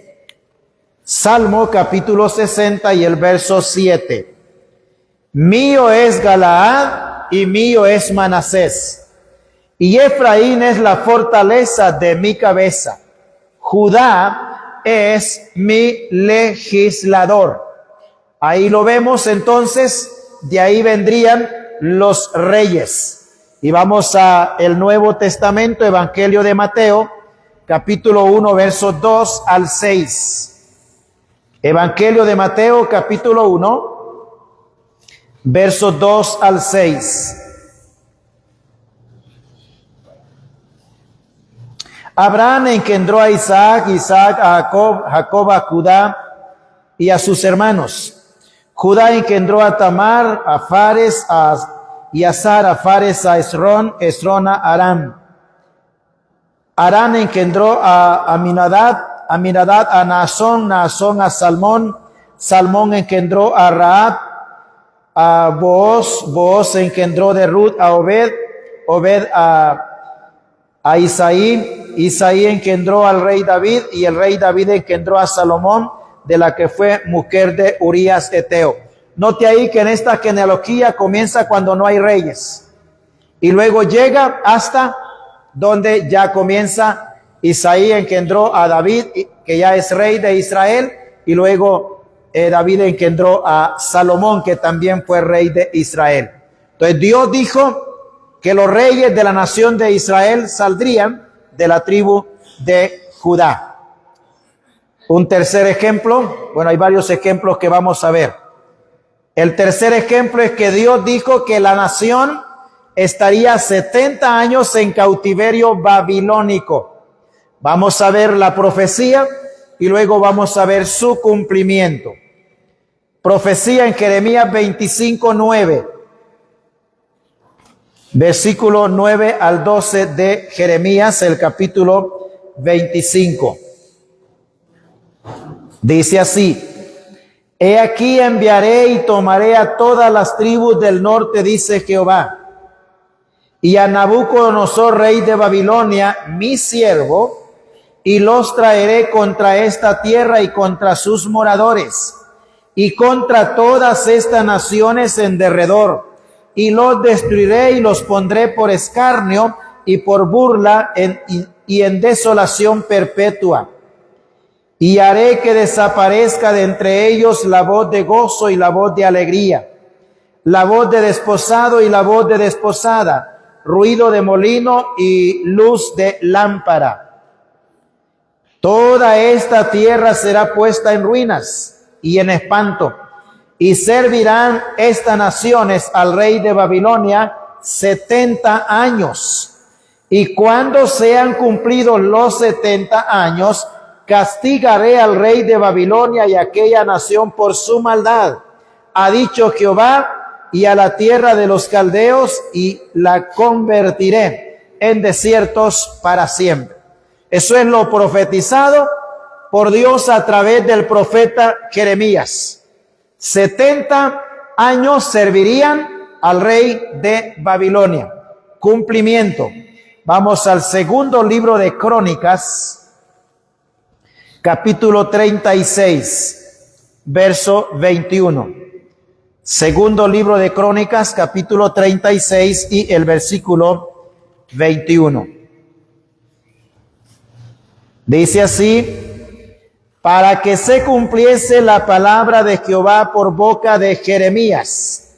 Salmo capítulo 60 y el verso 7. Mío es Galaad y mío es Manasés, y Efraín es la fortaleza de mi cabeza. Judá es mi legislador. Ahí lo vemos entonces, de ahí vendrían los reyes. Y vamos a el Nuevo Testamento, Evangelio de Mateo, capítulo 1, versos 2 al 6. Evangelio de Mateo, capítulo 1, versos 2 al 6. Abraham engendró a Isaac, Isaac a Jacob, Jacob a Judá y a sus hermanos. Judá engendró a Tamar, a Fares y a Sara, Fares a Esrón, Esrón a Aram. Aram engendró a Aminadab, Aminadab a Naasón, Naasón a Salmón, Salmón engendró a Rahab, a Booz, Booz engendró de Ruth a Obed, Obed a Isaí, Isaí engendró al rey David, y el rey David engendró a Salomón, de la que fue mujer de Urías Eteo. Note ahí que en esta genealogía comienza cuando no hay reyes, y luego llega hasta donde ya comienza. Isaí engendró a David, que ya es rey de Israel, y luego David engendró a Salomón, que también fue rey de Israel. Entonces Dios dijo que los reyes de la nación de Israel saldrían de la tribu de Judá. Un tercer ejemplo, bueno, hay varios ejemplos que vamos a ver. El tercer ejemplo es que Dios dijo que la nación estaría 70 años en cautiverio babilónico. Vamos a ver la profecía y luego vamos a ver su cumplimiento. Profecía en Jeremías 25, 9. Versículo 9 al 12 de Jeremías, el capítulo 25. Dice así: He aquí enviaré y tomaré a todas las tribus del norte, dice Jehová, y a Nabucodonosor, rey de Babilonia, mi siervo, y los traeré contra esta tierra y contra sus moradores, y contra todas estas naciones en derredor, y los destruiré y los pondré por escarnio y por burla y en desolación perpetua. Y haré que desaparezca de entre ellos la voz de gozo y la voz de alegría, la voz de desposado y la voz de desposada, ruido de molino y luz de lámpara. Toda esta tierra será puesta en ruinas y en espanto, y servirán estas naciones al rey de Babilonia 70 años. Y cuando sean cumplidos los 70 años, castigaré al rey de Babilonia y a aquella nación por su maldad, ha dicho Jehová, y a la tierra de los caldeos, y la convertiré en desiertos para siempre. Eso es lo profetizado por Dios a través del profeta Jeremías. 70 años servirían al rey de Babilonia. Cumplimiento. Vamos al segundo libro de Crónicas, capítulo 36, verso 21. Segundo libro de Crónicas, capítulo 36 y el versículo 21. Dice así: para que se cumpliese la palabra de Jehová por boca de Jeremías,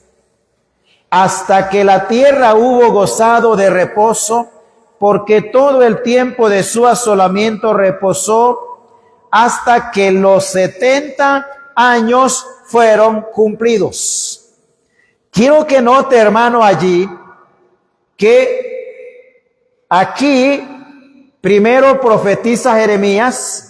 hasta que la tierra hubo gozado de reposo, porque todo el tiempo de su asolamiento reposó hasta que los 70 años fueron cumplidos. Quiero que note, hermano, allí que aquí primero profetiza Jeremías,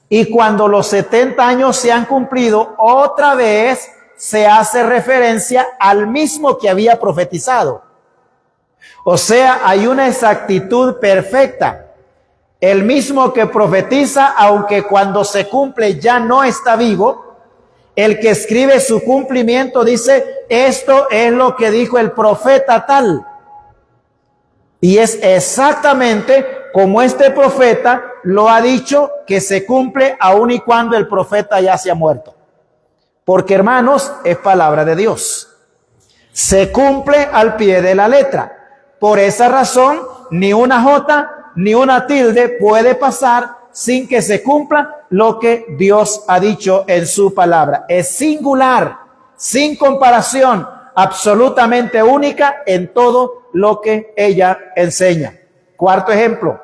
y cuando los 70 años se han cumplido, otra vez se hace referencia al mismo que había profetizado. O sea, hay una exactitud perfecta. El mismo que profetiza, aunque cuando se cumple ya no está vivo, el que escribe su cumplimiento dice, esto es lo que dijo el profeta tal. Y es exactamente como este profeta lo ha dicho, que se cumple aun y cuando el profeta ya se ha muerto. Porque, hermanos, es palabra de Dios. Se cumple al pie de la letra. Por esa razón, ni una jota ni una tilde puede pasar sin que se cumpla lo que Dios ha dicho en su palabra. Es singular, sin comparación, absolutamente única en todo lo que ella enseña. Cuarto ejemplo.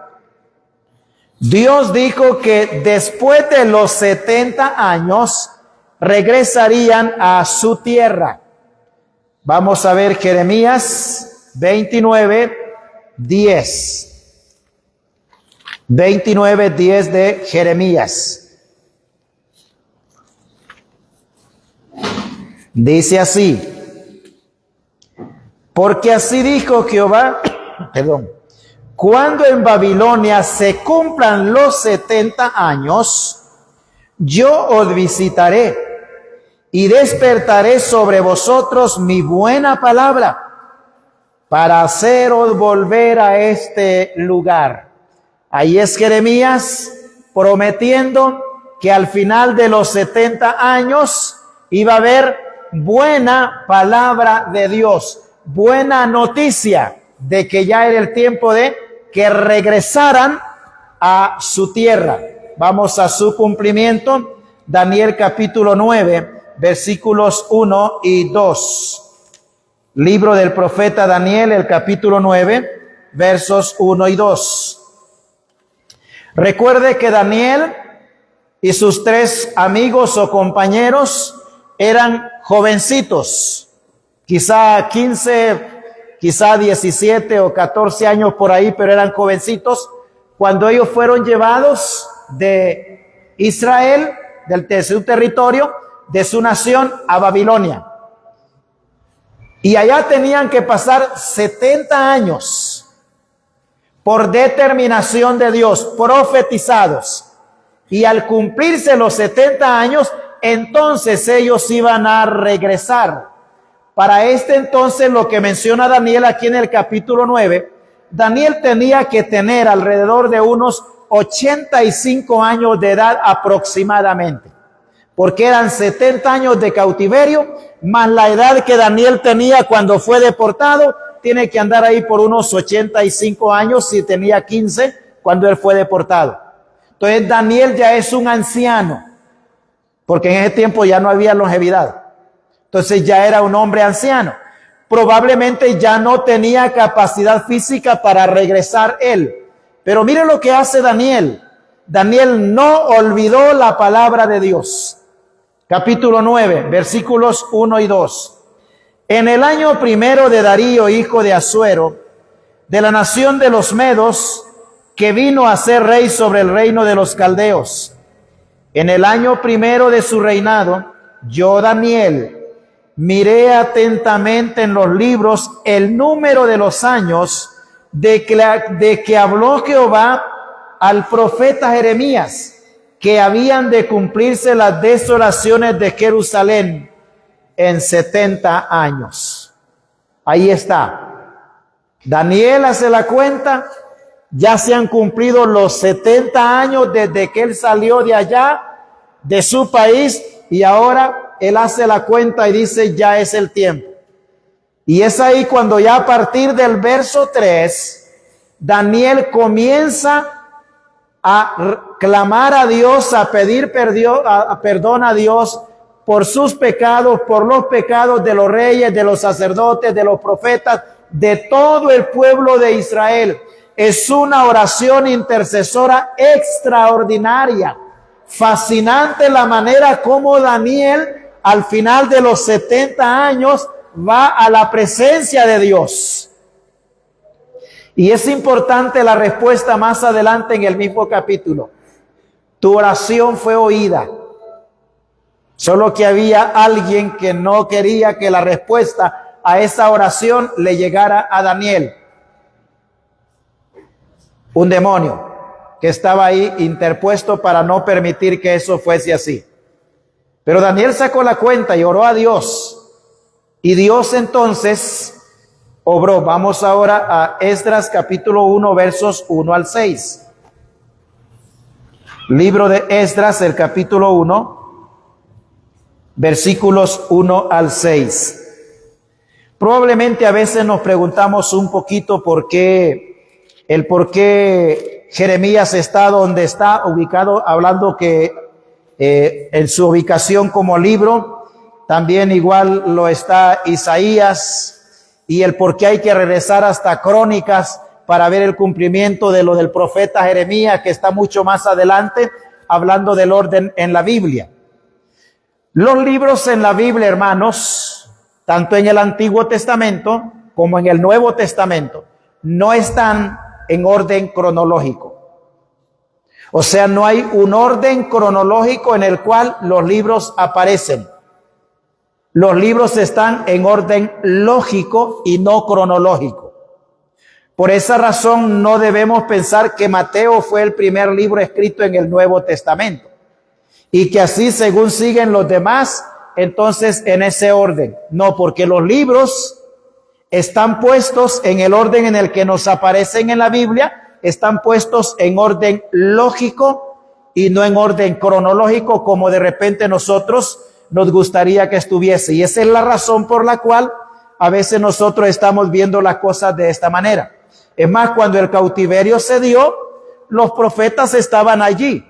Dios dijo que después de los 70 años regresarían a su tierra. Vamos a ver Jeremías 29, 10. 29, 10 de Jeremías. Dice así: porque así dijo Jehová, cuando en Babilonia se cumplan los 70 años, yo os visitaré y despertaré sobre vosotros mi buena palabra para haceros volver a este lugar. Ahí es Jeremías prometiendo que al final de los 70 años iba a haber buena palabra de Dios, buena noticia de que ya era el tiempo de que regresaran a su tierra. Vamos a su cumplimiento. Daniel capítulo 9, versículos 1 y 2. Libro del profeta Daniel, el capítulo 9, versos 1 y 2. Recuerde que Daniel y sus 3 amigos o compañeros eran jovencitos, quizá 15, quizá 17 o 14 años por ahí, pero eran jovencitos cuando ellos fueron llevados de Israel, de su territorio, de su nación, a Babilonia. Y allá tenían que pasar 70 años por determinación de Dios, profetizados. Y al cumplirse los 70 años, entonces ellos iban a regresar. Para este entonces, lo que menciona Daniel aquí en el capítulo 9, Daniel tenía que tener alrededor de unos 85 años de edad aproximadamente, porque eran 70 años de cautiverio, más la edad que Daniel tenía cuando fue deportado, tiene que andar ahí por unos 85 años si tenía 15 cuando él fue deportado. Entonces Daniel ya es un anciano, porque en ese tiempo ya no había longevidad. Entonces ya era un hombre anciano. Probablemente ya no tenía capacidad física para regresar él. Pero mire lo que hace Daniel. Daniel no olvidó la palabra de Dios. Capítulo 9, versículos 1 y 2. En el año primero de Darío, hijo de Asuero, de la nación de los Medos, que vino a ser rey sobre el reino de los caldeos. En el año primero de su reinado, yo, Daniel, miré atentamente en los libros el número de los años de que habló Jehová al profeta Jeremías, que habían de cumplirse las desolaciones de Jerusalén en 70 años. Ahí está. Daniel hace la cuenta, ya se han cumplido los 70 años desde que él salió de allá, de su país, y ahora él hace la cuenta y dice, ya es el tiempo. Y es ahí cuando ya a partir del verso 3, Daniel comienza a clamar a Dios, a pedir perdón a Dios por sus pecados, por los pecados de los reyes, de los sacerdotes, de los profetas, de todo el pueblo de Israel. Es una oración intercesora extraordinaria. Fascinante la manera como Daniel, al final de los 70 años, va a la presencia de Dios. Y es importante la respuesta más adelante en el mismo capítulo. Tu oración fue oída. Solo que había alguien que no quería que la respuesta a esa oración le llegara a Daniel. Un demonio que estaba ahí interpuesto para no permitir que eso fuese así. Pero Daniel sacó la cuenta y oró a Dios. Y Dios entonces obró. Vamos ahora a Esdras capítulo 1, versos 1 al 6. Libro de Esdras, el capítulo 1, versículos 1 al 6. Probablemente a veces nos preguntamos un poquito por qué Jeremías está donde está ubicado, hablando que en su ubicación como libro, también igual lo está Isaías, y el por qué hay que regresar hasta Crónicas para ver el cumplimiento de lo del profeta Jeremías, que está mucho más adelante, hablando del orden en la Biblia. Los libros en la Biblia, hermanos, tanto en el Antiguo Testamento como en el Nuevo Testamento, no están en orden cronológico. O sea, no hay un orden cronológico en el cual los libros aparecen. Los libros están en orden lógico y no cronológico. Por esa razón no debemos pensar que Mateo fue el primer libro escrito en el Nuevo Testamento y que así según siguen los demás, entonces en ese orden. No, porque los libros están puestos en el orden en el que nos aparecen en la Biblia, están puestos en orden lógico y no en orden cronológico como de repente nosotros nos gustaría que estuviese. Y esa es la razón por la cual a veces nosotros estamos viendo las cosas de esta manera. Es más, cuando el cautiverio se dio, los profetas estaban allí.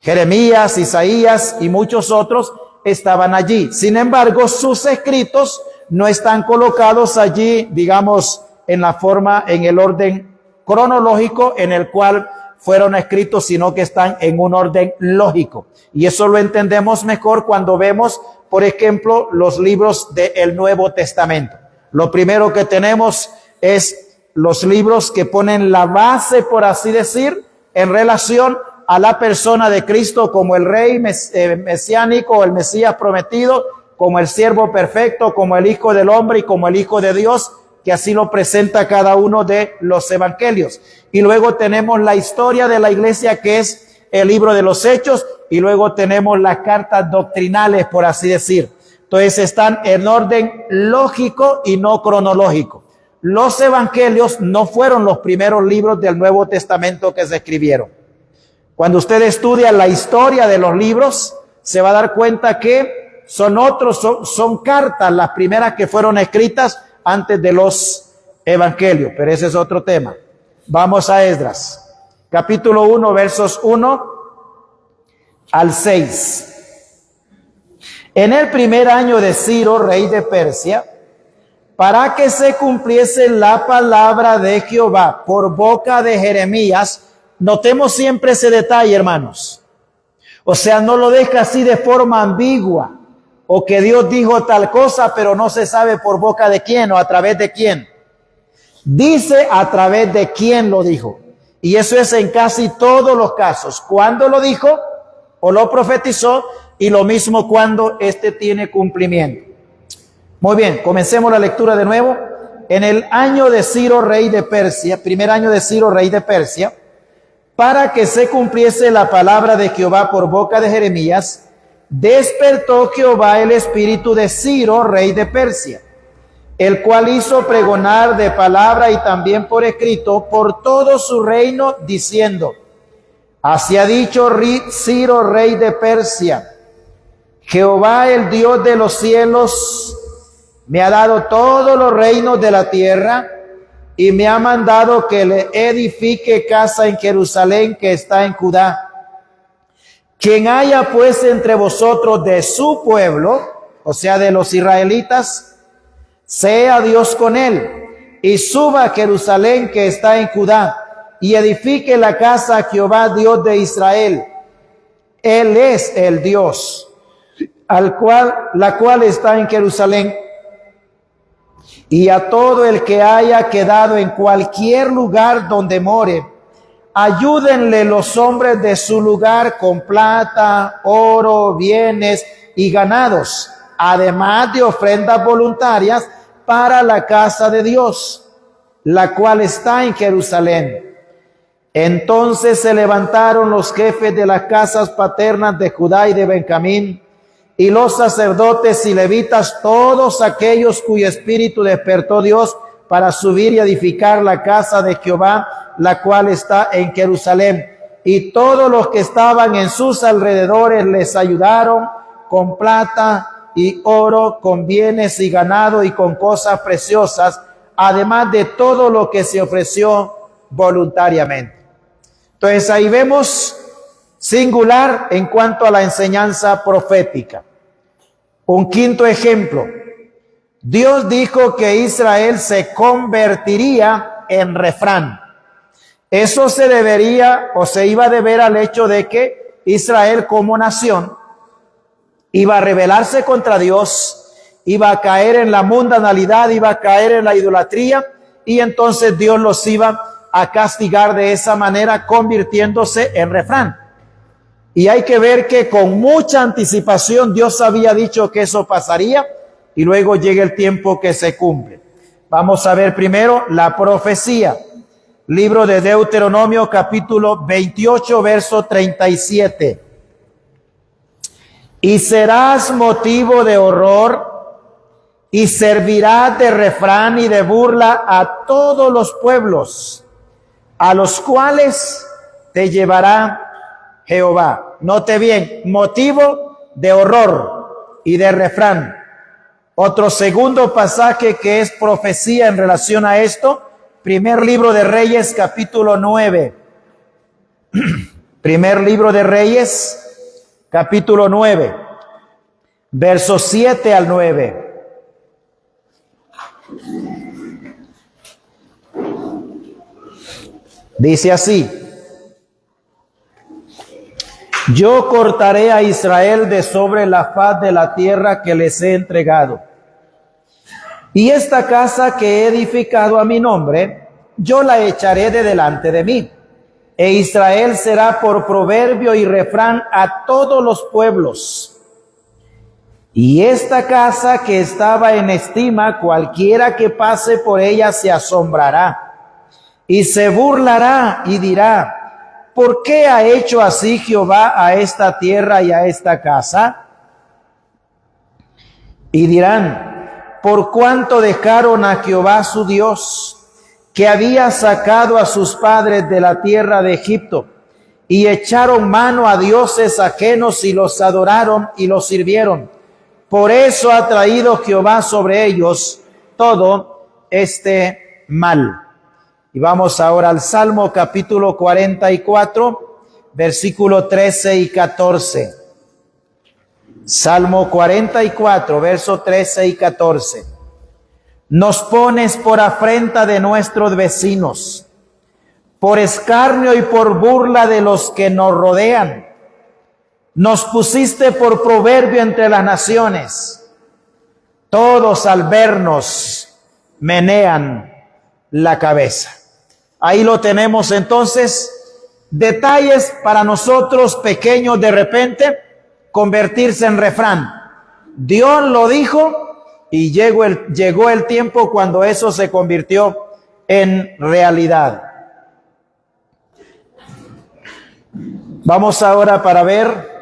Jeremías, Isaías y muchos otros estaban allí. Sin embargo, sus escritos no están colocados allí, digamos, en la forma, en el orden cronológico en el cual fueron escritos, sino que están en un orden lógico. Y eso lo entendemos mejor cuando vemos, por ejemplo, los libros del Nuevo Testamento. Lo primero que tenemos es los libros que ponen la base, por así decir, en relación a la persona de Cristo como el rey mesiánico, el Mesías prometido, como el siervo perfecto, como el Hijo del Hombre y como el Hijo de Dios, que así lo presenta cada uno de los evangelios. Y luego tenemos la historia de la iglesia, que es el libro de los Hechos, y luego tenemos las cartas doctrinales, por así decir. Entonces están en orden lógico y no cronológico. Los evangelios no fueron los primeros libros del Nuevo Testamento que se escribieron. Cuando usted estudia la historia de los libros, se va a dar cuenta que son cartas las primeras que fueron escritas antes de los evangelios, pero ese es otro tema. Vamos a Esdras, capítulo 1, versos 1 al 6. En el primer año de Ciro, rey de Persia, para que se cumpliese la palabra de Jehová por boca de Jeremías. Notemos siempre ese detalle, hermanos. O sea, no lo deja así de forma ambigua, o que Dios dijo tal cosa, pero no se sabe por boca de quién o a través de quién. Dice a través de quién lo dijo. Y eso es en casi todos los casos. Cuando lo dijo o lo profetizó, y lo mismo cuando este tiene cumplimiento. Muy bien, comencemos la lectura de nuevo. En el año de Ciro, rey de Persia, primer año de Ciro, rey de Persia, para que se cumpliese la palabra de Jehová por boca de Jeremías, despertó Jehová el espíritu de Ciro, rey de Persia, el cual hizo pregonar de palabra y también por escrito por todo su reino, diciendo: así ha dicho Ciro, rey de Persia, Jehová, el Dios de los cielos, me ha dado todos los reinos de la tierra, y me ha mandado que le edifique casa en Jerusalén que está en Judá. Quien haya pues entre vosotros de su pueblo, o sea, de los israelitas, sea Dios con él, y suba a Jerusalén que está en Judá, y edifique la casa a Jehová Dios de Israel. Él es el Dios, la cual está en Jerusalén. Y a todo el que haya quedado en cualquier lugar donde more, ayúdenle los hombres de su lugar con plata, oro, bienes y ganados, además de ofrendas voluntarias para la casa de Dios, la cual está en Jerusalén. Entonces se levantaron los jefes de las casas paternas de Judá y de Benjamín, y los sacerdotes y levitas, todos aquellos cuyo espíritu despertó Dios para subir y edificar la casa de Jehová, la cual está en Jerusalén. Y todos los que estaban en sus alrededores les ayudaron con plata y oro, con bienes y ganado y con cosas preciosas, además de todo lo que se ofreció voluntariamente. Entonces ahí vemos singular en cuanto a la enseñanza profética. Un quinto ejemplo. Dios dijo que Israel se convertiría en refrán. Eso se debería o se iba a deber al hecho de que Israel como nación iba a rebelarse contra Dios, iba a caer en la mundanalidad, iba a caer en la idolatría, y entonces Dios los iba a castigar de esa manera, convirtiéndose en refrán. Y hay que ver que con mucha anticipación Dios había dicho que eso pasaría, y luego llega el tiempo que se cumple. Vamos a ver primero la profecía. Libro de Deuteronomio, capítulo 28, verso 37. Y serás motivo de horror y servirás de refrán y de burla a todos los pueblos, a los cuales te llevará Jehová. Note bien, motivo de horror y de refrán. Otro segundo pasaje que es profecía en relación a esto, primer libro de Reyes, capítulo 9. Primer libro de Reyes, capítulo 9, versos 7 al 9. Dice así: yo cortaré a Israel de sobre la faz de la tierra que les he entregado. Y esta casa que he edificado a mi nombre, yo la echaré de delante de mí. E Israel será por proverbio y refrán a todos los pueblos. Y esta casa que estaba en estima, cualquiera que pase por ella se asombrará y se burlará y dirá: ¿por qué ha hecho así Jehová a esta tierra y a esta casa? Y dirán: por cuanto dejaron a Jehová su Dios, que había sacado a sus padres de la tierra de Egipto, y echaron mano a dioses ajenos y los adoraron y los sirvieron. Por eso ha traído Jehová sobre ellos todo este mal. Y vamos ahora al Salmo capítulo 44, versículo 13 y 14. Salmo 44, verso 13 y 14. Nos pones por afrenta de nuestros vecinos, por escarnio y por burla de los que nos rodean. Nos pusiste por proverbio entre las naciones. Todos al vernos menean la cabeza. Ahí lo tenemos entonces. Detalles para nosotros pequeños de repente, convertirse en refrán. Dios lo dijo y llegó el tiempo cuando eso se convirtió en realidad. Vamos ahora para ver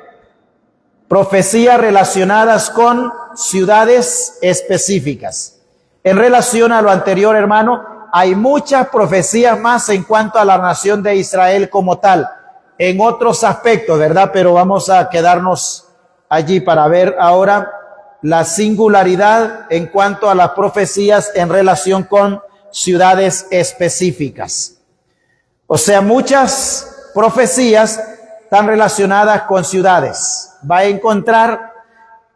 profecías relacionadas con ciudades específicas. En relación a lo anterior, hermano, hay muchas profecías más en cuanto a la nación de Israel como tal, en otros aspectos, ¿verdad? Pero vamos a quedarnos allí para ver ahora la singularidad en cuanto a las profecías en relación con ciudades específicas. O sea, muchas profecías están relacionadas con ciudades. Va a encontrar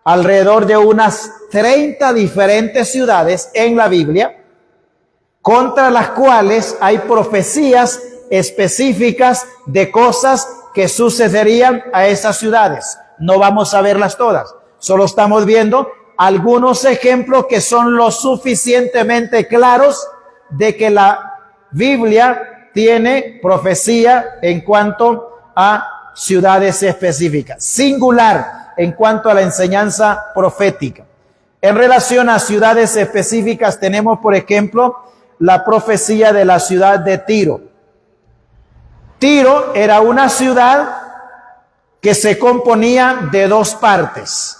alrededor de unas 30 diferentes ciudades en la Biblia, contra las cuales hay profecías específicas de cosas que sucederían a esas ciudades. No vamos a verlas todas, solo estamos viendo algunos ejemplos que son lo suficientemente claros de que la Biblia tiene profecía en cuanto a ciudades específicas, singular en cuanto a la enseñanza profética. En relación a ciudades específicas tenemos, por ejemplo, la profecía de la ciudad de Tiro. Tiro era una ciudad que se componía de dos partes.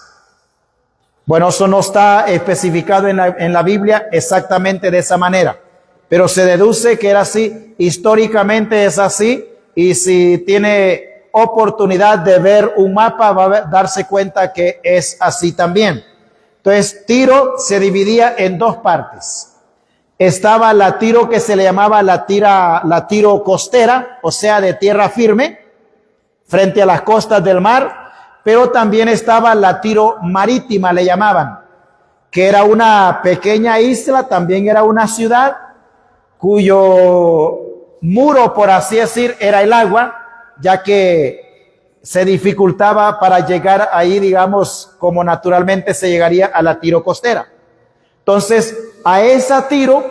Bueno, eso no está especificado en la Biblia exactamente de esa manera, pero se deduce que era así, históricamente es así, y si tiene oportunidad de ver un mapa va a darse cuenta que es así también. Entonces, Tiro se dividía en dos partes. Estaba la Tiro que se le llamaba la Tiro costera, o sea, de tierra firme, frente a las costas del mar, pero también estaba la Tiro marítima, le llamaban, que era una pequeña isla, también era una ciudad, cuyo muro, por así decir, era el agua, ya que se dificultaba para llegar ahí, digamos, como naturalmente se llegaría a la Tiro costera. Entonces, a esa Tiro,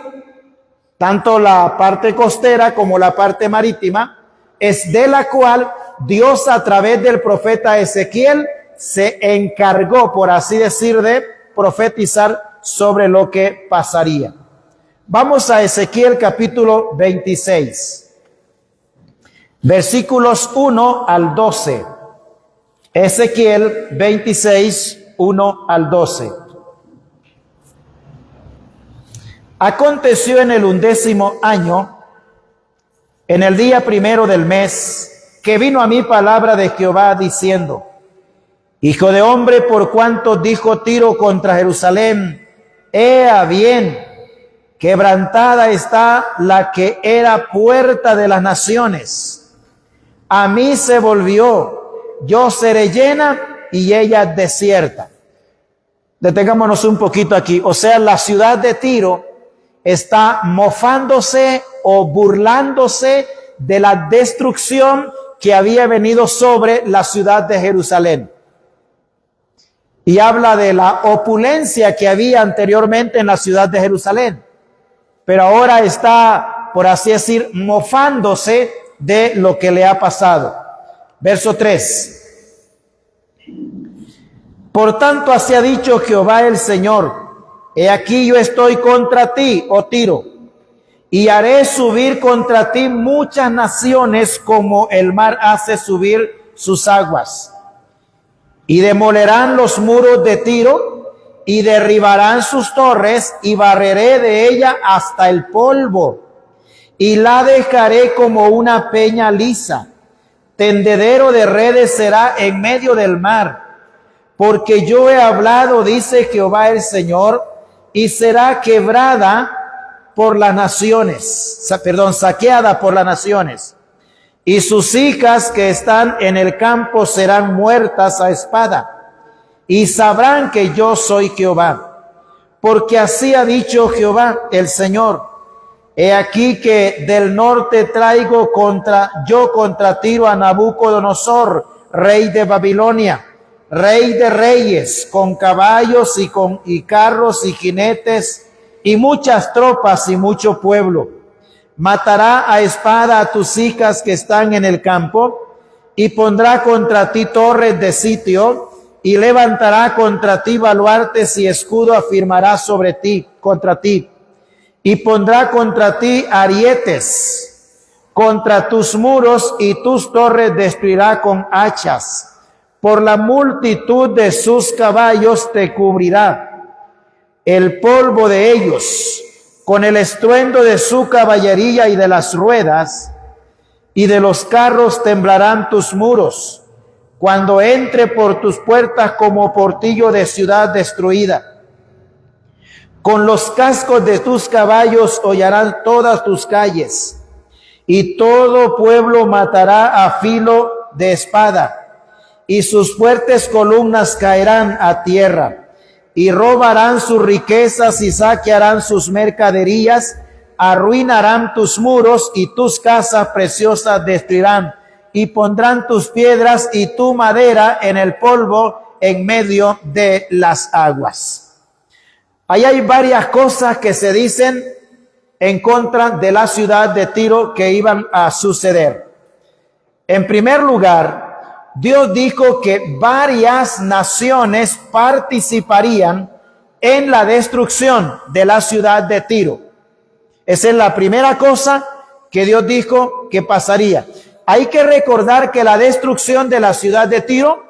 tanto la parte costera como la parte marítima, es de la cual Dios a través del profeta Ezequiel se encargó, por así decir, de profetizar sobre lo que pasaría. Vamos a Ezequiel capítulo 26, versículos 1 al 12. Ezequiel 26, 1 al 12. Aconteció en el 11º año, en el día primero del mes, que vino a mí palabra de Jehová diciendo: Hijo de hombre, por cuanto dijo Tiro contra Jerusalén, ea bien, quebrantada está la que era puerta de las naciones. A mí se volvió, yo seré llena y ella desierta. Detengámonos un poquito aquí. O sea, la ciudad de Tiro está mofándose o burlándose de la destrucción que había venido sobre la ciudad de Jerusalén. Y habla de la opulencia que había anteriormente en la ciudad de Jerusalén. Pero ahora está, por así decir, mofándose de lo que le ha pasado. Verso 3. Por tanto, así ha dicho Jehová el Señor: He aquí yo estoy contra ti, oh Tiro, y haré subir contra ti muchas naciones como el mar hace subir sus aguas. Y demolerán los muros de Tiro y derribarán sus torres y barreré de ella hasta el polvo y la dejaré como una peña lisa. Tendedero de redes será en medio del mar. Porque yo he hablado, dice Jehová el Señor, y será quebrada por las naciones, saqueada por las naciones, y sus hijas que están en el campo serán muertas a espada, y sabrán que yo soy Jehová, porque así ha dicho Jehová el Señor: He aquí que del norte traigo contra Tiro a Nabucodonosor, rey de Babilonia, rey de reyes, con caballos y carros y jinetes, y muchas tropas y mucho pueblo. Matará a espada a tus hijas que están en el campo, y pondrá contra ti torres de sitio, y levantará contra ti baluartes y escudo afirmará sobre ti, contra ti, y pondrá contra ti arietes contra tus muros, y tus torres destruirá con hachas. Por la multitud de sus caballos te cubrirá el polvo de ellos, con el estruendo de su caballería y de las ruedas, y de los carros temblarán tus muros, cuando entre por tus puertas como portillo de ciudad destruida. Con los cascos de tus caballos hollarán todas tus calles, y todo pueblo matará a filo de espada, y sus fuertes columnas caerán a tierra, y robarán sus riquezas y saquearán sus mercaderías, arruinarán tus muros y tus casas preciosas destruirán, y pondrán tus piedras y tu madera en el polvo en medio de las aguas. Ahí hay varias cosas que se dicen en contra de la ciudad de Tiro que iban a suceder. En primer lugar, Dios dijo que varias naciones participarían en la destrucción de la ciudad de Tiro. Esa es la primera cosa que Dios dijo que pasaría. Hay que recordar que la destrucción de la ciudad de Tiro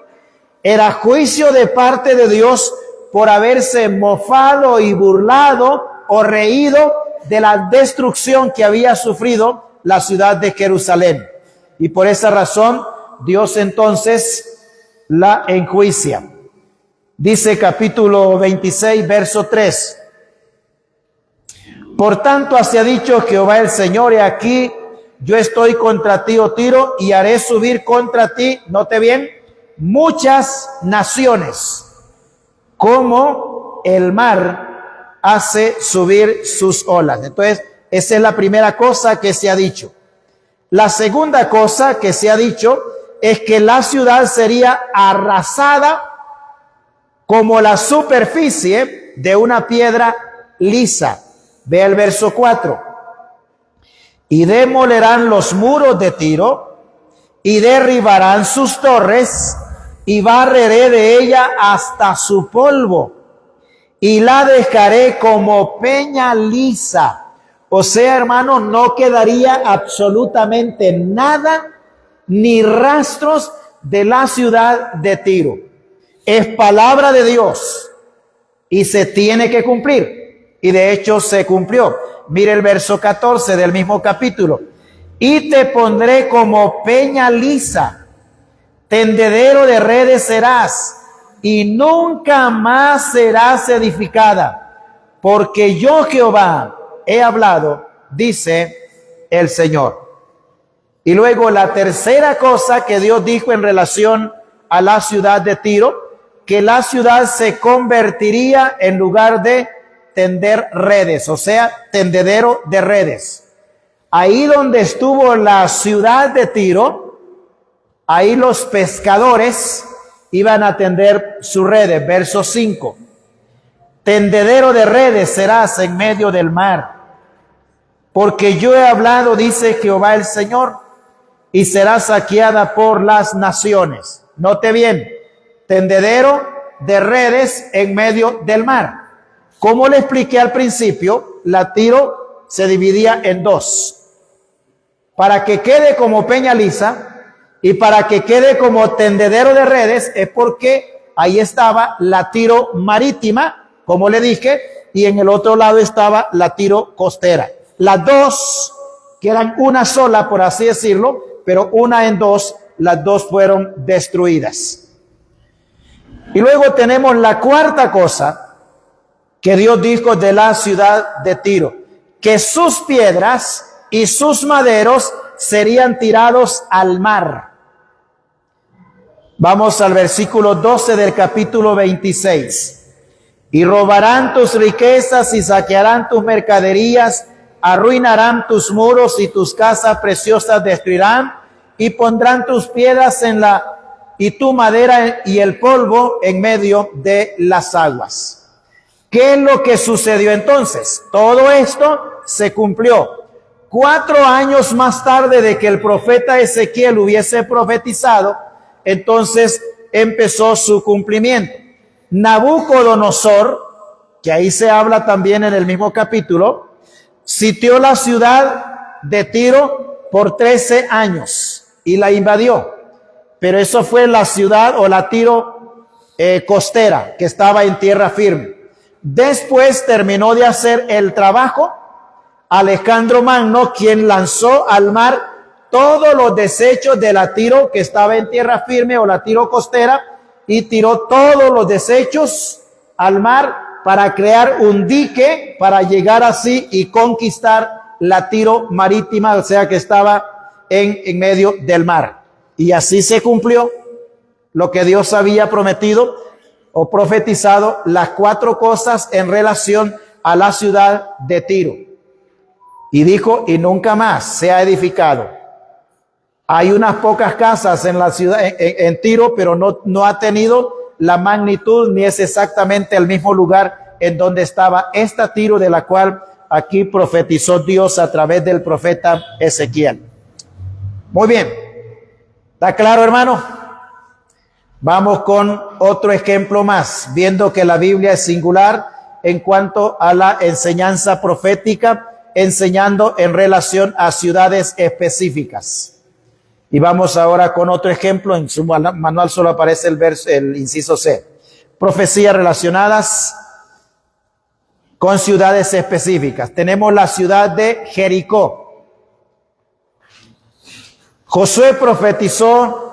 era juicio de parte de Dios por haberse mofado y burlado o reído de la destrucción que había sufrido la ciudad de Jerusalén. Y por esa razón, Dios entonces la enjuicia. Dice capítulo 26, verso 3. Por tanto, así ha dicho Jehová el Señor, he aquí, yo estoy contra ti, oh Tiro, y haré subir contra ti, note bien, muchas naciones, como el mar hace subir sus olas. Entonces, esa es la primera cosa que se ha dicho. La segunda cosa que se ha dicho es que la ciudad sería arrasada como la superficie de una piedra lisa. Ve el verso 4. Y demolerán los muros de Tiro y derribarán sus torres y barreré de ella hasta su polvo y la dejaré como peña lisa. O sea, hermano, no quedaría absolutamente nada ni rastros de la ciudad de Tiro. Es palabra de Dios y se tiene que cumplir. Y de hecho se cumplió. Mire el verso 14 del mismo capítulo. Y te pondré como peña lisa, tendedero de redes serás, y nunca más serás edificada, porque yo Jehová he hablado, dice el Señor. Y luego la tercera cosa que Dios dijo en relación a la ciudad de Tiro, que la ciudad se convertiría en lugar de tender redes, o sea, tendedero de redes. Ahí donde estuvo la ciudad de Tiro, ahí los pescadores iban a tender sus redes. Verso 5. Tendedero de redes serás en medio del mar, porque yo he hablado, dice Jehová el Señor, y será saqueada por las naciones. Note bien, tendedero de redes en medio del mar. Como le expliqué al principio, la Tiro se dividía en dos. Para que quede como peña lisa y para que quede como tendedero de redes es porque ahí estaba la Tiro marítima, como le dije, y en el otro lado estaba la Tiro costera. Las dos, que eran una sola, por así decirlo, pero una en dos, las dos fueron destruidas. Y luego tenemos la cuarta cosa que Dios dijo de la ciudad de Tiro, que sus piedras y sus maderos serían tirados al mar. Vamos al versículo 12 del capítulo 26. Y robarán tus riquezas y saquearán tus mercaderías, arruinarán tus muros y tus casas preciosas destruirán, y pondrán tus piedras y tu madera y el polvo en medio de las aguas. ¿Qué es lo que sucedió entonces? Todo esto se cumplió 4 años más tarde de que el profeta Ezequiel hubiese profetizado. Entonces empezó su cumplimiento. Nabucodonosor, que ahí se habla también en el mismo capítulo, sitió la ciudad de Tiro por 13 años y la invadió. Pero eso fue la ciudad o la Tiro costera, que estaba en tierra firme. Después terminó de hacer el trabajo Alejandro Magno, quien lanzó al mar todos los desechos de la Tiro que estaba en tierra firme o la Tiro costera, y tiró todos los desechos al mar para crear un dique para llegar así y conquistar la Tiro marítima, o sea que estaba en medio del mar. Y así se cumplió lo que Dios había prometido o profetizado, las 4 cosas en relación a la ciudad de Tiro. Y dijo, y nunca más se ha edificado. Hay unas pocas casas en la ciudad, en Tiro, pero no ha tenido la magnitud ni es exactamente el mismo lugar en donde estaba esta Tiro, de la cual aquí profetizó Dios a través del profeta Ezequiel. Muy bien. ¿Está claro, hermano? Vamos con otro ejemplo más, viendo que la Biblia es singular en cuanto a la enseñanza profética, enseñando en relación a ciudades específicas. Y vamos ahora con otro ejemplo. En su manual solo aparece el inciso C. Profecías relacionadas con ciudades específicas. Tenemos la ciudad de Jericó. Josué profetizó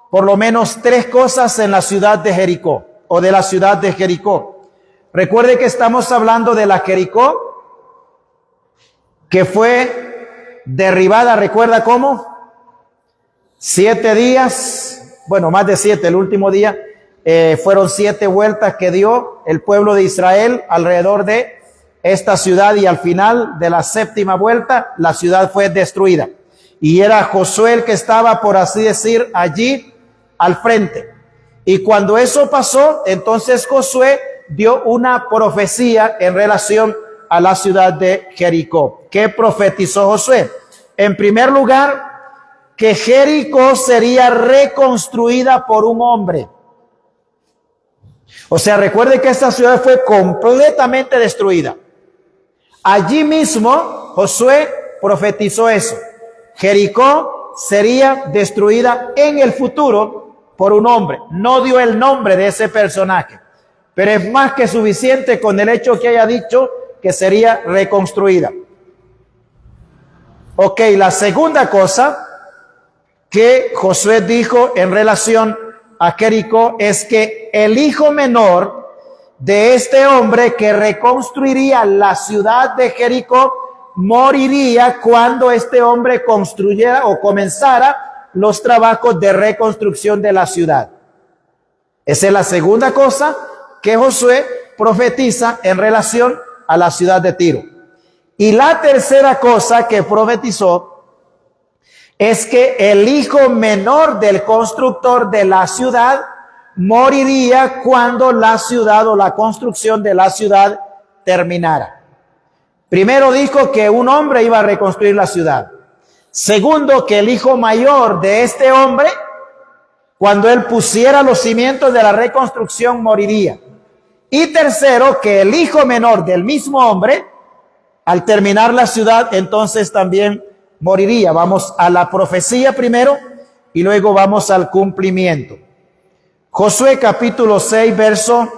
por lo menos 3 cosas en la ciudad de Jericó, o de la ciudad de Jericó. Recuerde que estamos hablando de la Jericó que fue derribada, ¿recuerda cómo? 7 días, bueno, más de 7, el último día, fueron 7 vueltas que dio el pueblo de Israel alrededor de esta ciudad, y al final de la 7ª vuelta, la ciudad fue destruida. Y era Josué el que estaba, por así decir, allí al frente. Y cuando eso pasó, entonces Josué dio una profecía en relación a la ciudad de Jericó. ¿Qué profetizó Josué? En primer lugar, que Jericó sería reconstruida por un hombre. O sea, recuerde que esta ciudad fue completamente destruida. Allí mismo Josué profetizó eso. Jericó sería destruida en el futuro por un hombre. No dio el nombre de ese personaje, pero es más que suficiente con el hecho que haya dicho que sería reconstruida. Ok, la segunda cosa que Josué dijo en relación a Jericó es que el hijo menor de este hombre que reconstruiría la ciudad de Jericó moriría cuando este hombre construyera o comenzara los trabajos de reconstrucción de la ciudad. Esa es la segunda cosa que Josué profetiza en relación a la ciudad de Tiro. Y la tercera cosa que profetizó es que el hijo menor del constructor de la ciudad moriría cuando la ciudad o la construcción de la ciudad terminara. Primero dijo que un hombre iba a reconstruir la ciudad. Segundo, que el hijo mayor de este hombre, cuando él pusiera los cimientos de la reconstrucción, moriría. Y tercero, que el hijo menor del mismo hombre, al terminar la ciudad, entonces también moriría. Vamos a la profecía primero y luego vamos al cumplimiento. Josué capítulo 6, verso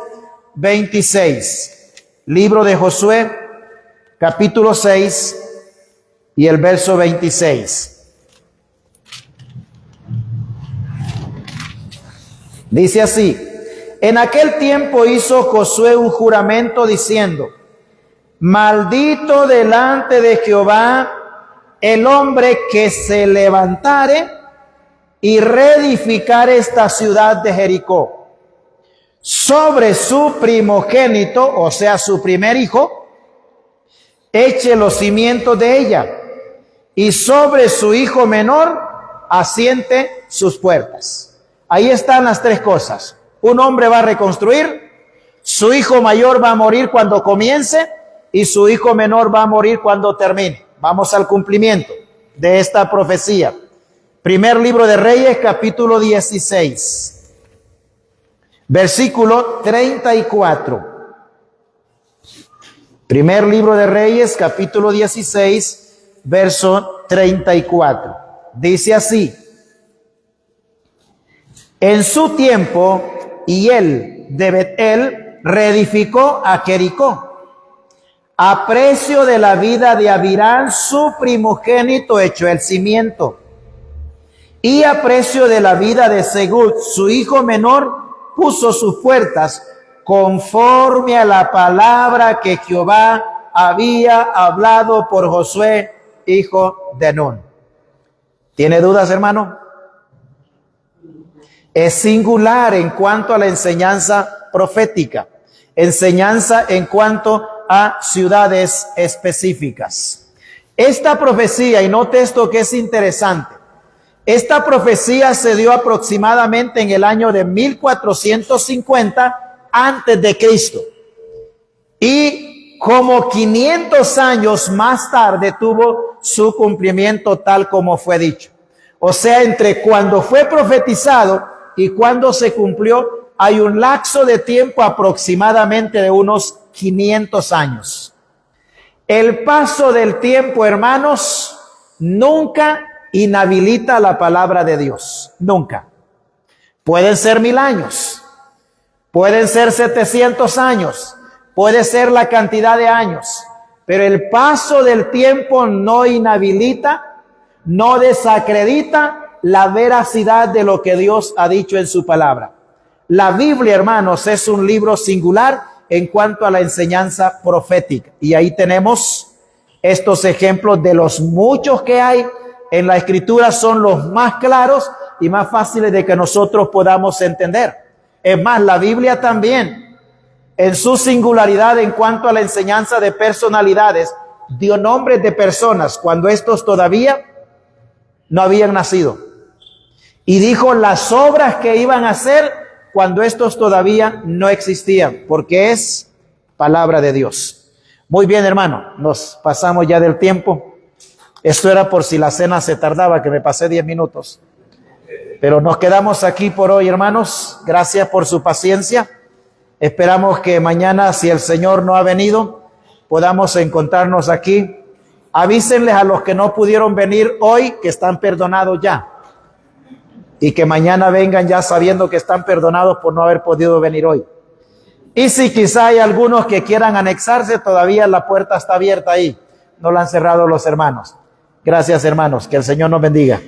26. Libro de Josué, capítulo 6 y el verso 26. Dice así: en aquel tiempo hizo Josué un juramento diciendo: maldito delante de Jehová el hombre que se levantare y reedificare esta ciudad de Jericó. Sobre su primogénito, o sea, su primer hijo, eche los cimientos de ella, y sobre su hijo menor asiente sus puertas. Ahí están las 3 cosas. Un hombre va a reconstruir, su hijo mayor va a morir cuando comience, y su hijo menor va a morir cuando termine. Vamos al cumplimiento de esta profecía. Primer libro de Reyes, capítulo 16, versículo 34. Primer libro de Reyes, capítulo 16, verso 34. Dice así: en su tiempo, y él de Betel reedificó a Jericó, a precio de la vida de Abirán, su primogénito, echó el cimiento. Y a precio de la vida de Segud, su hijo menor, puso sus puertas, conforme a la palabra que Jehová había hablado por Josué, hijo de Nun. ¿Tiene dudas, hermano? Es singular en cuanto a la enseñanza profética, enseñanza en cuanto a ciudades específicas. Esta profecía, y note esto que es interesante, esta profecía se dio aproximadamente en el año de 1450 antes de Cristo. Y como 500 años más tarde tuvo su cumplimiento tal como fue dicho. O sea, entre cuando fue profetizado y cuando se cumplió, hay un lapso de tiempo aproximadamente de unos 500 años. El paso del tiempo, hermanos, nunca inhabilita la palabra de Dios. Nunca. Pueden ser 1000 años, pueden ser 700 años, puede ser la cantidad de años, pero el paso del tiempo no inhabilita, no desacredita la veracidad de lo que Dios ha dicho en su palabra. La Biblia, hermanos, es un libro singular en cuanto a la enseñanza profética. Y ahí tenemos estos ejemplos de los muchos que hay en la Escritura, son los más claros y más fáciles de que nosotros podamos entender. Es más, la Biblia también, en su singularidad en cuanto a la enseñanza de personalidades, dio nombres de personas cuando estos todavía no habían nacido. Y dijo las obras que iban a hacer cuando estos todavía no existían, porque es palabra de Dios. Muy bien, hermano, nos pasamos ya del tiempo. Esto era por si la cena se tardaba, que me pasé 10 minutos. Pero nos quedamos aquí por hoy, hermanos. Gracias por su paciencia. Esperamos que mañana, si el Señor no ha venido, podamos encontrarnos aquí. Avísenles a los que no pudieron venir hoy que están perdonados ya. Y que mañana vengan ya sabiendo que están perdonados por no haber podido venir hoy. Y si quizá hay algunos que quieran anexarse, todavía la puerta está abierta ahí. No la han cerrado los hermanos. Gracias, hermanos. Que el Señor nos bendiga.